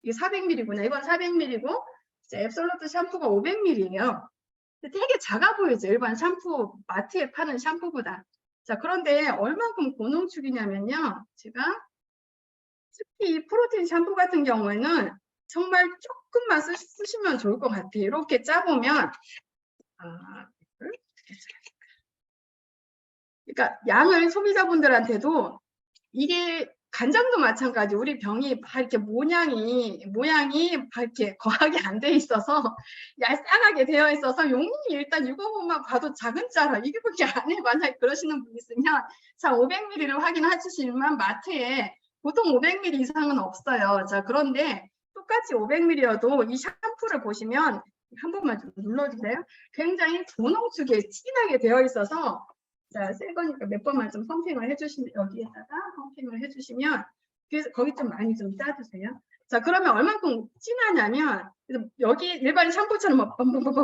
이게 400ml구나. 이건 400ml고 앱솔루트 샴푸가 500ml예요. 되게 작아 보이죠. 일반 샴푸 마트에 파는 샴푸보다. 자, 그런데 얼만큼 고농축이냐면요. 제가 특히 이 프로테인 샴푸 같은 경우에는 정말 조금만 쓰시면 좋을 것 같아요. 이렇게 짜보면 그러니까 양을 소비자분들한테도 이게 간장도 마찬가지. 우리 병이 막 이렇게 모양이 막 이렇게 거하게 안 돼 있어서 얄쌍하게 되어 있어서 용량이 일단 이거만 봐도 작은 자라 이게밖에 안 해. 만약에 그러시는 분 있으면 자 500ml를 확인하시지만 마트에 보통 500ml 이상은 없어요. 자 그런데 똑같이 500ml여도 이 샴푸를 보시면 한 번만 좀 눌러주세요. 굉장히 분홍색에 진하게 되어 있어서 자, 새 거니까 몇 번만 좀 펌핑을 해주시면, 여기에다가 펌핑을 해주시면, 그래서 거기 좀 많이 좀 짜주세요. 자, 그러면 얼만큼 진하냐면, 여기 일반 샴푸처럼 막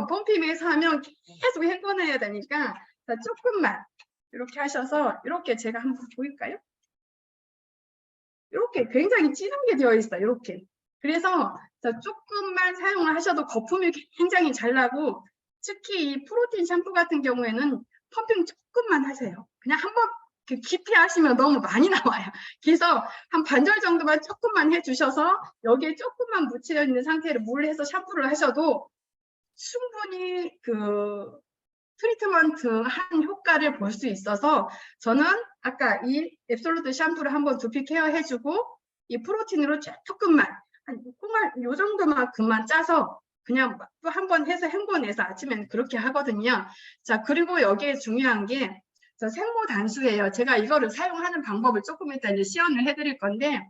펌핑해서 하면 계속 헹궈내야 되니까, 자, 조금만 이렇게 하셔서, 이렇게 제가 한번 보일까요? 이렇게 굉장히 진하게 되어 있어요. 이렇게. 그래서 자, 조금만 사용을 하셔도 거품이 굉장히 잘 나고, 특히 이 프로틴 샴푸 같은 경우에는 펌핑 조금만 하세요. 그냥 한번 깊이 하시면 너무 많이 나와요. 그래서 한 반절 정도만 조금만 해주셔서 여기에 조금만 묻혀 있는 상태로 물 해서 샴푸를 하셔도 충분히 그 트리트먼트 한 효과를 볼 수 있어서 저는 아까 이 앱솔루트 샴푸를 한번 두피 케어 해주고 이 프로틴으로 조금만 한 콩알 요 정도만큼만 짜서 그냥 또 한 번 해서 헹궈내서 아침에는 그렇게 하거든요. 자 그리고 여기에 중요한 게 저 생모 단수예요. 제가 이거를 사용하는 방법을 조금 이따 이제 시연을 해드릴 건데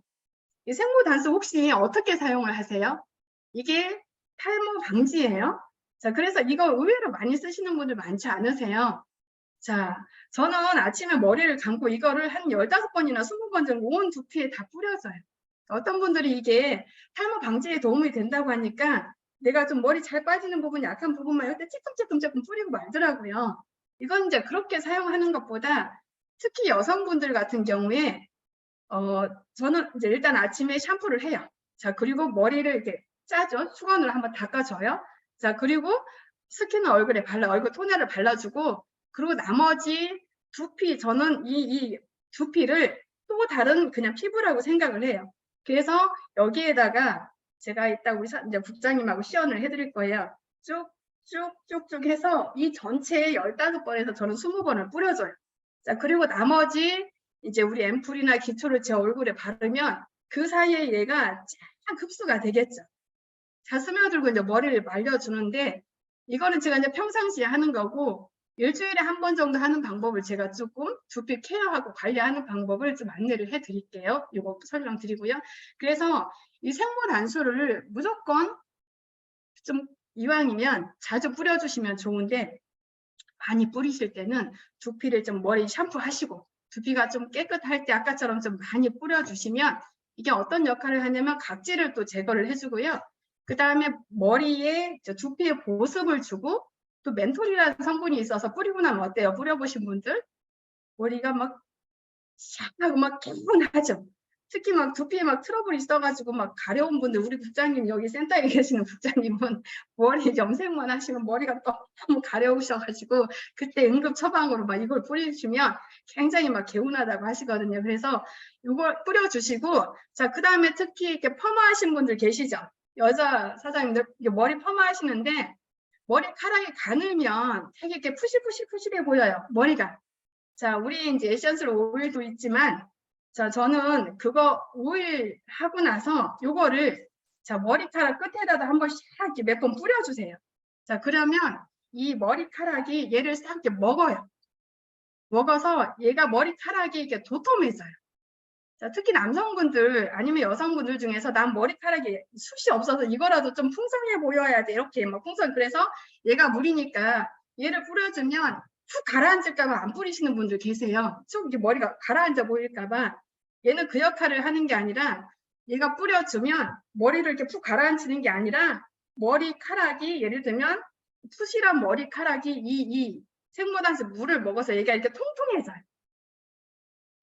이 생모 단수 혹시 어떻게 사용을 하세요? 이게 탈모 방지예요. 자 그래서 이거 의외로 많이 쓰시는 분들 많지 않으세요? 자 저는 아침에 머리를 감고 이거를 한 15번이나 20번 정도 온 두피에 다 뿌려줘요. 어떤 분들이 이게 탈모 방지에 도움이 된다고 하니까 내가 좀 머리 잘 빠지는 부분 약한 부분만 이렇게 조금 뿌리고 말더라고요. 이건 이제 그렇게 사용하는 것보다 특히 여성분들 같은 경우에 저는 이제 일단 아침에 샴푸를 해요. 자 그리고 머리를 이렇게 짜죠. 수건으로 한번 닦아줘요. 자 그리고 스킨을 얼굴에 얼굴 토너를 발라주고 그리고 나머지 두피 저는 이 두피를 또 다른 그냥 피부라고 생각을 해요. 그래서 여기에다가 제가 이따 우리 이제 국장님하고 시연을 해드릴 거예요. 쭉쭉쭉쭉 해서 이 전체에 15번에서 저는 20번을 뿌려줘요. 자 그리고 나머지 이제 우리 앰플이나 기초를 제 얼굴에 바르면 그 사이에 얘가 쫙 흡수가 되겠죠. 자 스며들고 이제 머리를 말려주는데 이거는 제가 이제 평상시에 하는 거고 일주일에 한 번 정도 하는 방법을 제가 조금 두피 케어하고 관리하는 방법을 좀 안내를 해드릴게요. 이거 설명드리고요. 그래서 이 생모 단수를 무조건 좀 이왕이면 자주 뿌려주시면 좋은데 많이 뿌리실 때는 두피를 좀 머리 샴푸하시고 두피가 좀 깨끗할 때 아까처럼 좀 많이 뿌려주시면 이게 어떤 역할을 하냐면 각질을 또 제거를 해주고요. 그 다음에 머리에 두피에 보습을 주고 또 멘톨이라는 성분이 있어서 뿌리고 나면 어때요? 뿌려보신 분들? 머리가 막 샥하고 막 개운하죠. 특히 막 두피에 막 트러블이 있어가지고 막 가려운 분들, 우리 국장님 여기 센터에 계시는 국장님은 머리 염색만 하시면 머리가 너무 가려우셔가지고 그때 응급 처방으로 막 이걸 뿌려주시면 굉장히 막 개운하다고 하시거든요. 그래서 이걸 뿌려주시고 자 그 다음에 특히 이렇게 퍼마하신 분들 계시죠? 여자 사장님들 머리 퍼마하시는데 머리카락이 가늘면 되게 이렇게 푸실푸실해 보여요. 머리가. 자, 우리 이제 에센셜 오일도 있지만, 자, 저는 그거 오일 하고 나서 요거를 자, 머리카락 끝에다가 한번 샥 이렇게 몇 번 뿌려주세요. 자, 그러면 이 머리카락이 얘를 싹 이렇게 먹어요. 먹어서 얘가 머리카락이 이렇게 도톰해져요. 자, 특히 남성분들 아니면 여성분들 중에서 난 머리카락이 숱이 없어서 이거라도 좀 풍성해 보여야 돼. 이렇게 막 그래서 얘가 물이니까 얘를 뿌려주면 푹 가라앉을까봐 안 뿌리시는 분들 계세요. 쭉 이렇게 머리가 가라앉아 보일까봐 얘는 그 역할을 하는 게 아니라 얘가 뿌려주면 머리를 이렇게 푹 가라앉히는 게 아니라 머리카락이 예를 들면 푸실한 머리카락이 이 생모단수 물을 먹어서 얘가 이렇게 통통해져요.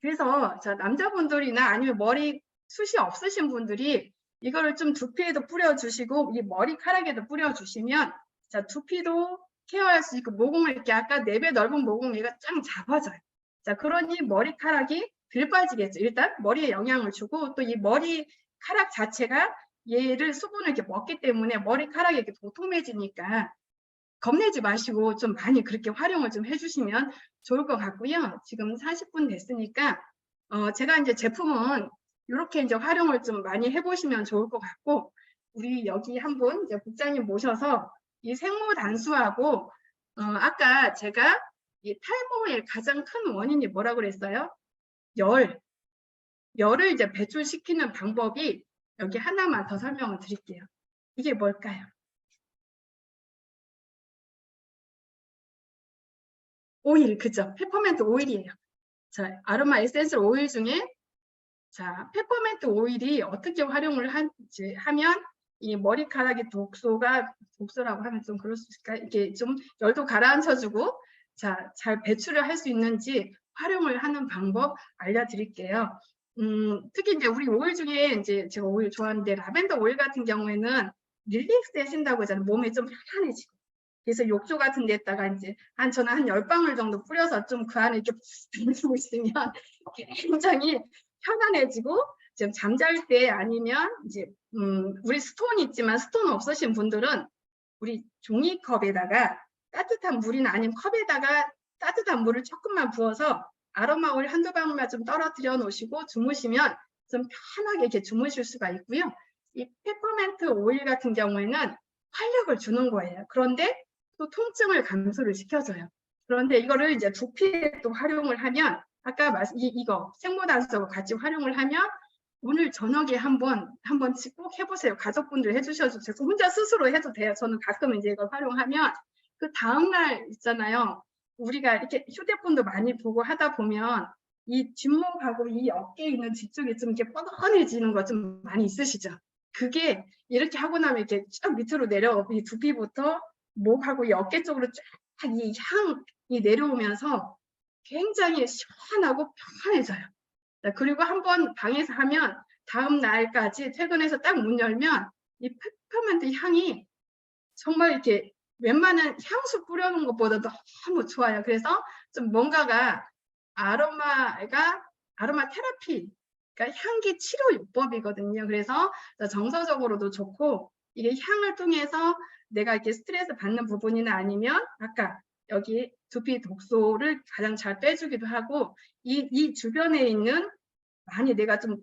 그래서 자 남자분들이나 아니면 머리 숱이 없으신 분들이 이거를 좀 두피에도 뿌려주시고 이 머리카락에도 뿌려주시면 자 두피도 케어할 수 있고 모공을 이렇게 아까 4배 넓은 모공 얘가 짱 잡아줘요. 자 그러니 머리카락이 덜 빠지겠죠. 일단 머리에 영향을 주고 또 이 머리카락 자체가 얘를 수분을 이렇게 먹기 때문에 머리카락이 이렇게 도톰해지니까 겁내지 마시고 좀 많이 그렇게 활용을 좀 해주시면 좋을 것 같고요. 지금 40분 됐으니까 제가 이제 제품은 이렇게 이제 활용을 좀 많이 해보시면 좋을 것 같고, 우리 여기 한 분 이제 국장님 모셔서 이 생모 단수하고, 아까 제가 이 탈모의 가장 큰 원인이 뭐라고 그랬어요? 열을 이제 배출시키는 방법이 여기 하나만 더 설명을 드릴게요. 이게 뭘까요? 오일, 그죠? 페퍼멘트 오일이에요. 자, 아로마 에센셜 오일 중에 자, 페퍼멘트 오일이 어떻게 활용을 하면 이 머리카락의 독소라고 하면 좀 그럴 수 있을까? 이게 좀 열도 가라앉혀주고 자, 잘 배출을 할 수 있는지 활용을 하는 방법 알려드릴게요. 특히 이제 우리 오일 중에 이제 제가 오일 좋아하는데 라벤더 오일 같은 경우에는 릴렉스 해준다고 하잖아요. 몸이 좀 편안해지고. 그래서 욕조 같은 데다가 이제 저는 한 10방울 정도 뿌려서 좀 그 안에 이렇게 두고 있으면 굉장히 편안해지고 지금 잠잘 때 아니면 이제 우리 스톤 있지만 스톤 없으신 분들은 우리 종이컵에다가 따뜻한 물이나 아니면 컵에다가 따뜻한 물을 조금만 부어서 아로마 오일 한두 방울만 좀 떨어뜨려 놓으시고 주무시면 좀 편하게 이렇게 주무실 수가 있고요. 이 페퍼멘트 오일 같은 경우에는 활력을 주는 거예요. 그런데 또 통증을 감소를 시켜줘요. 그런데 이거를 이제 두피에 또 활용을 하면 아까 이거 생모단수하고 같이 활용을 하면 오늘 저녁에 한번 꼭 해보세요. 가족분들 해주셔도 되고 혼자 스스로 해도 돼요. 저는 가끔 이제 이걸 활용하면 그 다음날 있잖아요. 우리가 이렇게 휴대폰도 많이 보고 하다 보면 이 뒷목하고 이 어깨에 있는 뒤쪽이 좀 이렇게 뻐근해지는 거 좀 많이 있으시죠? 그게 이렇게 하고 나면 이렇게 쭉 밑으로 내려 이 두피부터 목하고 이 어깨 쪽으로 쫙 이 향이 내려오면서 굉장히 시원하고 편해져요. 그리고 한번 방에서 하면 다음 날까지 퇴근해서 딱 문 열면 이 페퍼멘트 향이 정말 이렇게 웬만한 향수 뿌려놓은 것보다도 너무 좋아요. 그래서 좀 뭔가가 아로마 테라피, 그러니까 향기 치료 요법이거든요. 그래서 정서적으로도 좋고 이게 향을 통해서 내가 이렇게 스트레스 받는 부분이나 아니면 아까 여기 두피 독소를 가장 잘 빼주기도 하고 이 주변에 있는 많이 내가 좀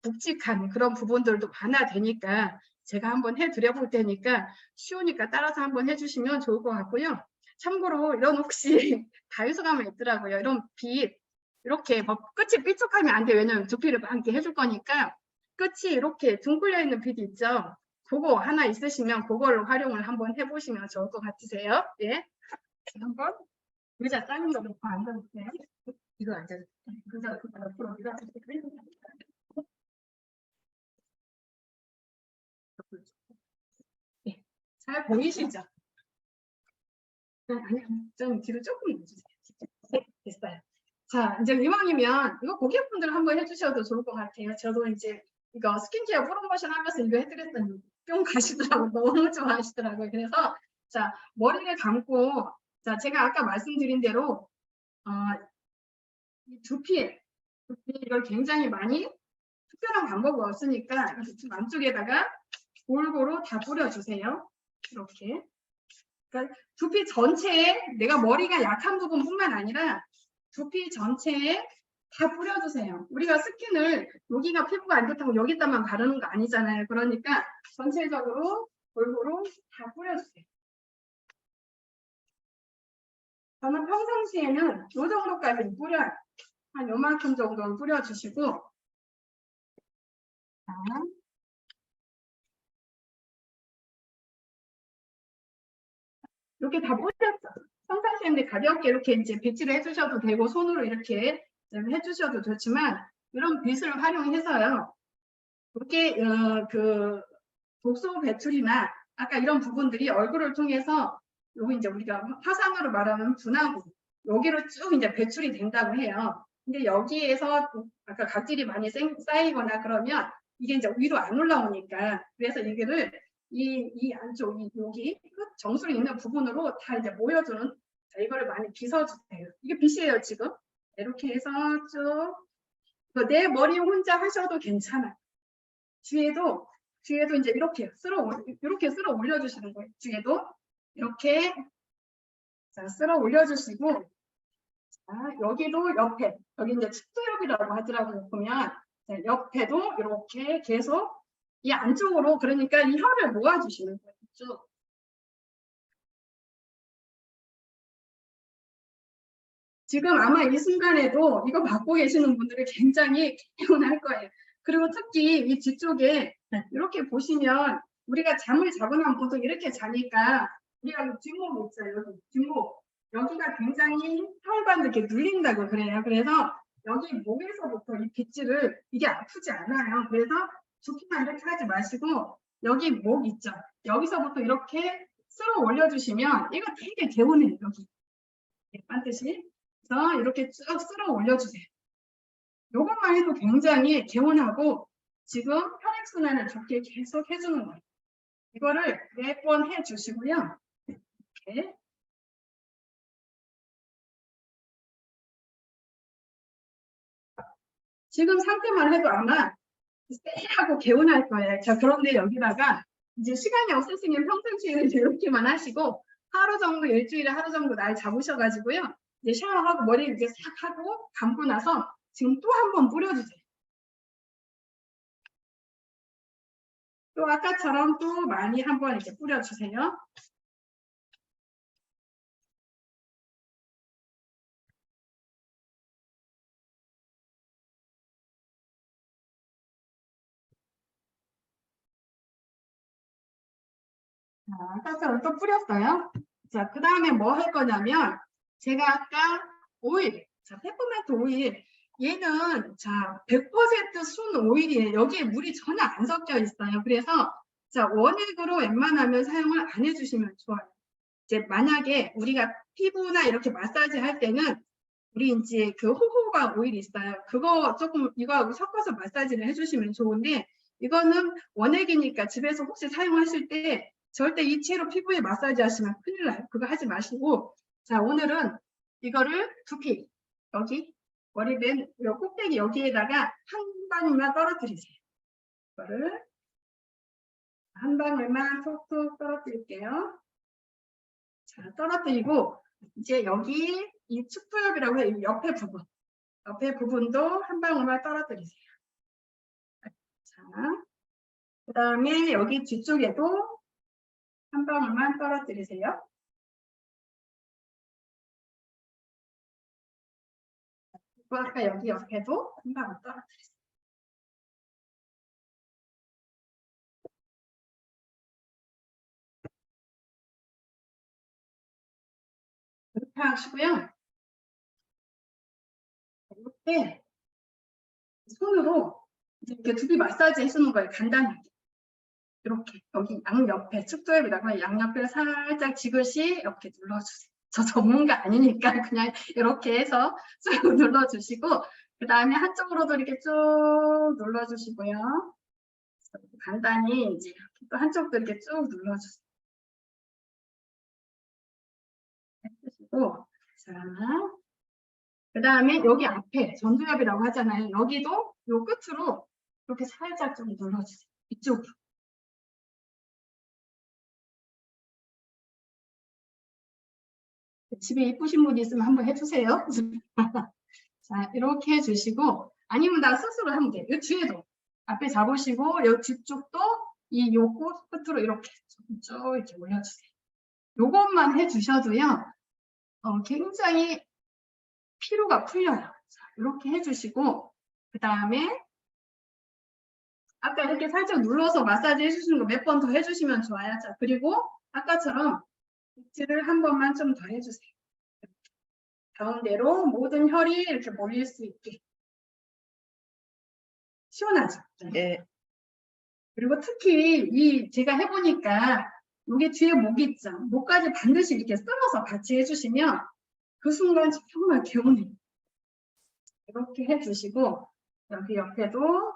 묵직한 그런 부분들도 완화되니까 제가 한번 해드려 볼 테니까 쉬우니까 따라서 한번 해주시면 좋을 것 같고요. 참고로 이런 혹시 다이소 가면 있더라고요. 이런 빛 이렇게 뭐 끝이 삐쭉하면 안 돼요. 왜냐면 두피를 함께 해줄 거니까 끝이 이렇게 둥글려 있는 빛이 있죠. 그거 하나 있으시면 그걸로 활용을 한번 해보시면 좋을 것 같으세요. 예. 한번 의자 작은 거 놓고 앉아보세요. 이거 앉아주세요. 의자 옆으로 네. 잘 보이시죠? 아니, 좀 뒤로 조금 내주세요. 네, 됐어요. 자, 이제 이왕이면 이거 고객분들 한번 해주셔도 좋을 것 같아요. 저도 이제 이거 스킨케어 프로모션 하면서 이거 해드렸더니 뿅 가시더라고요. 너무 좋아하시더라고요. 그래서 자, 머리를 감고 자, 제가 아까 말씀드린 대로 이 두피 이걸 굉장히 많이 특별한 방법이 없으니까 안쪽에다가 골고루 다 뿌려주세요. 이렇게. 그러니까 두피 전체에 내가 머리가 약한 부분뿐만 아니라 두피 전체에 다 뿌려주세요. 우리가 스킨을 여기가 피부가 안 좋다고 여기다만 바르는 거 아니잖아요. 그러니까 전체적으로 골고루 다 뿌려주세요. 저는 평상시에는 이 정도까지 뿌려요. 한 요만큼 정도는 뿌려주시고 자, 이렇게 다 뿌렸어. 평상시에 가볍게 이렇게 이제 빗질을 해주셔도 되고 손으로 이렇게 해주셔도 좋지만 이런 빗을 활용해서요. 이렇게 그 독소 배출이나 아까 이런 부분들이 얼굴을 통해서 여기 이제 우리가 화상으로 말하는 분화구 여기로 쭉 이제 배출이 된다고 해요. 근데 여기에서 아까 각질이 많이 쌓이거나 그러면 이게 이제 위로 안 올라오니까 그래서 이거를 이 안쪽 여기 끝 정수리 있는 부분으로 다 이제 모여주는 자, 이거를 많이 빗어주세요. 이게 빗이에요 지금. 이렇게 해서 쭉 내 머리 혼자 하셔도 괜찮아요. 뒤에도 이제 이렇게 쓸어 올려주시는 거예요. 뒤에도 이렇게 자, 쓸어 올려주시고 여기도 옆에, 여기 이제 측두엽이라고 하더라고요. 보면 옆에도 이렇게 계속 이 안쪽으로, 그러니까 이 혀를 모아주시는 거예요. 쭉. 지금 아마 이 순간에도 이거 받고 계시는 분들이 굉장히 개운할 거예요. 그리고 특히 이 뒤쪽에 이렇게 보시면 우리가 잠을 자고 나면 보통 이렇게 자니까 우리가 뒷목 있어요. 여기 뒷목. 여기가 굉장히 혈관 이렇게 눌린다고 그래요. 그래서 여기 목에서부터 이 빗질을 이게 아프지 않아요. 그래서 두피만 이렇게 하지 마시고 여기 목 있죠. 여기서부터 이렇게 쓸어 올려주시면 이거 되게 개운해요. 여기 반드시. 그래서 이렇게 쭉 쓸어 올려주세요. 이것만 해도 굉장히 개운하고 지금 혈액순환을 좋게 계속 해주는 거예요. 이거를 몇 번 해주시고요. 이렇게. 지금 상태만 해도 아마 쎄하고 개운할 거예요. 자, 그런데 여기다가 이제 시간이 없으시면 평상시에는 이렇게만 하시고 하루 정도, 일주일에 하루 정도 날 잡으셔가지고요. 이제 샤워하고 머리 이제 싹 하고 감고 나서 지금 또 한 번 뿌려주세요. 또 아까처럼 또 많이 한번 이렇게 뿌려주세요. 아까처럼 또 뿌렸어요. 자, 그 다음에 뭐 할 거냐면 제가 아까 오일, 자, 페퍼멘트 오일. 얘는 자 100%순 오일이에요. 여기에 물이 전혀 안 섞여 있어요. 그래서 자 원액으로 웬만하면 사용을 안 해주시면 좋아요. 이제 만약에 우리가 피부나 이렇게 마사지 할 때는 우리 이제 그 호호바 오일 있어요. 그거 조금 이거하고 섞어서 마사지를 해주시면 좋은데 이거는 원액이니까 집에서 혹시 사용하실 때 절대 이 채로 피부에 마사지 하시면 큰일 나요. 그거 하지 마시고 자 오늘은 이거를 두피 여기 머리 맨 꼭대기 여기에다가 한 방울만 떨어뜨리세요. 이거를 한 방울만 톡톡 떨어뜨릴게요. 자 떨어뜨리고 이제 여기 이 측두엽이라고 해요. 옆에 부분도 한 방울만 떨어뜨리세요. 자, 그 다음에 여기 뒤쪽에도 한 방울만 떨어뜨리세요. 그리고 아까 여기 옆에도 한 방울 떨어뜨리세요. 이렇게 하시고요. 이렇게 손으로 이렇게 두피 마사지 해주는 거예요. 간단하게. 이렇게 여기 양옆에 측두엽이라고 양옆에 살짝 지그시 이렇게 눌러주세요. 저 전문가 아니니까 그냥 이렇게 해서 쭉 눌러주시고 그 다음에 한쪽으로도 이렇게 쭉 눌러주시고요. 간단히 이제 또 한쪽도 이렇게 쭉 눌러주세요. 해주시고 자, 그 다음에 여기 앞에 전두엽이라고 하잖아요. 여기도 요 끝으로 이렇게 살짝 좀 눌러주세요. 이쪽으로. 집에 이쁘신 분이 있으면 한번 해주세요. 자, 이렇게 해주시고 아니면 나 스스로 하면 돼요. 이 뒤에도 앞에 잡으시고 이 뒤쪽도 이 요거 끝으로 이렇게 쭉 이렇게 올려주세요. 요것만 해주셔도요. 굉장히 피로가 풀려요. 자, 이렇게 해주시고 그 다음에 아까 이렇게 살짝 눌러서 마사지 해주시는 거 몇 번 더 해주시면 좋아요. 자, 그리고 아까처럼 빗질을 한 번만 좀 더 해주세요. 가운데로 모든 혈이 이렇게 몰릴 수 있게. 시원하죠?
네.
그리고 특히 이 제가 해보니까 여기 뒤에 목 있죠? 목까지 반드시 이렇게 쓸어서 같이 해주시면 그 순간 정말 개운해요. 이렇게 해주시고 여기 옆에도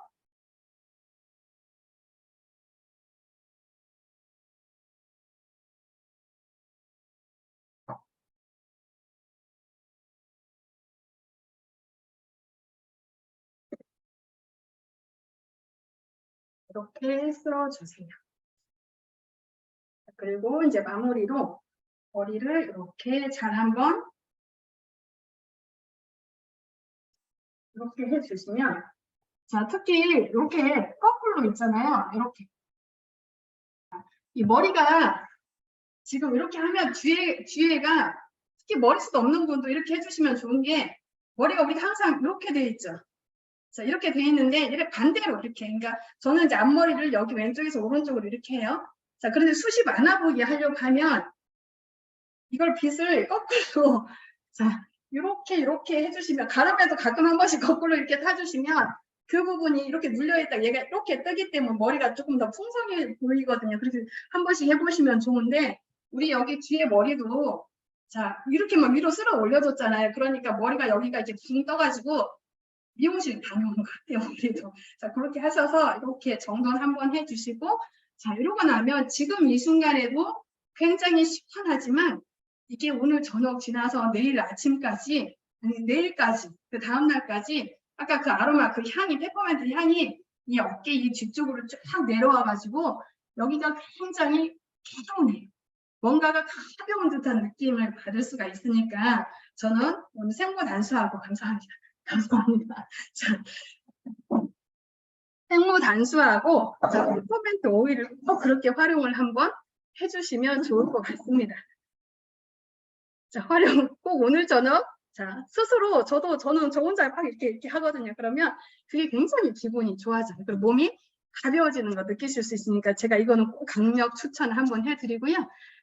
이렇게 쓸어주세요. 그리고 이제 마무리로 머리를 이렇게 잘 한번 이렇게 해주시면, 자, 특히 이렇게 거꾸로 있잖아요. 이렇게. 이 머리가 지금 이렇게 하면 뒤에가 특히 머리숱 없는 분도 이렇게 해주시면 좋은 게 머리가 우리가 항상 이렇게 돼 있죠. 자, 이렇게 돼 있는데 이렇게 반대로 이렇게, 그러니까 저는 이제 앞머리를 여기 왼쪽에서 오른쪽으로 이렇게 해요. 자, 그런데 숱이 많아 보이게 하려고 하면 이걸 빗을 거꾸로 자, 이렇게 해주시면, 가름에도 가끔 한 번씩 거꾸로 이렇게 타주시면 그 부분이 이렇게 눌려있다 얘가 이렇게 뜨기 때문에 머리가 조금 더 풍성해 보이거든요. 그래서 한 번씩 해보시면 좋은데, 우리 여기 뒤에 머리도 자, 이렇게 막 위로 쓸어 올려줬잖아요. 그러니까 머리가 여기가 이제 붕 떠가지고 미용실 다녀온 것 같아요, 우리도. 자, 그렇게 하셔서 이렇게 정돈 한번 해주시고, 자, 이러고 나면 지금 이 순간에도 굉장히 시원하지만 이게 오늘 저녁 지나서 내일 아침까지, 아니 내일까지, 그 다음날까지 아까 그 아로마, 그 향이, 페퍼민트 향이 이 어깨 이 뒤쪽으로 쫙 내려와가지고 여기가 굉장히 개운해요. 뭔가가 가벼운 듯한 느낌을 받을 수가 있으니까 저는 오늘 생무단수하고 감사합니다. 감사합니다. 자, 생무단수하고 페퍼민트 오일을 꼭 그렇게 활용을 한번 해주시면 좋을 것 같습니다. 자, 활용 꼭 오늘 저녁, 자, 스스로 저는 저 혼자 막 이렇게 하거든요. 그러면 그게 굉장히 기분이 좋아져요. 그리고 몸이 가벼워지는 거 느끼실 수 있으니까 제가 이거는 꼭 강력 추천을 한번 해드리고요.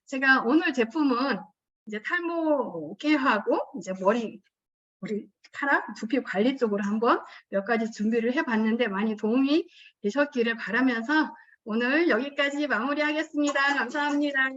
제가 오늘 제품은 이제 탈모 케어하고 이제 머리카락 두피 관리 쪽으로 한번 몇 가지 준비를 해봤는데 많이 도움이 되셨기를 바라면서 오늘 여기까지 마무리하겠습니다. 감사합니다.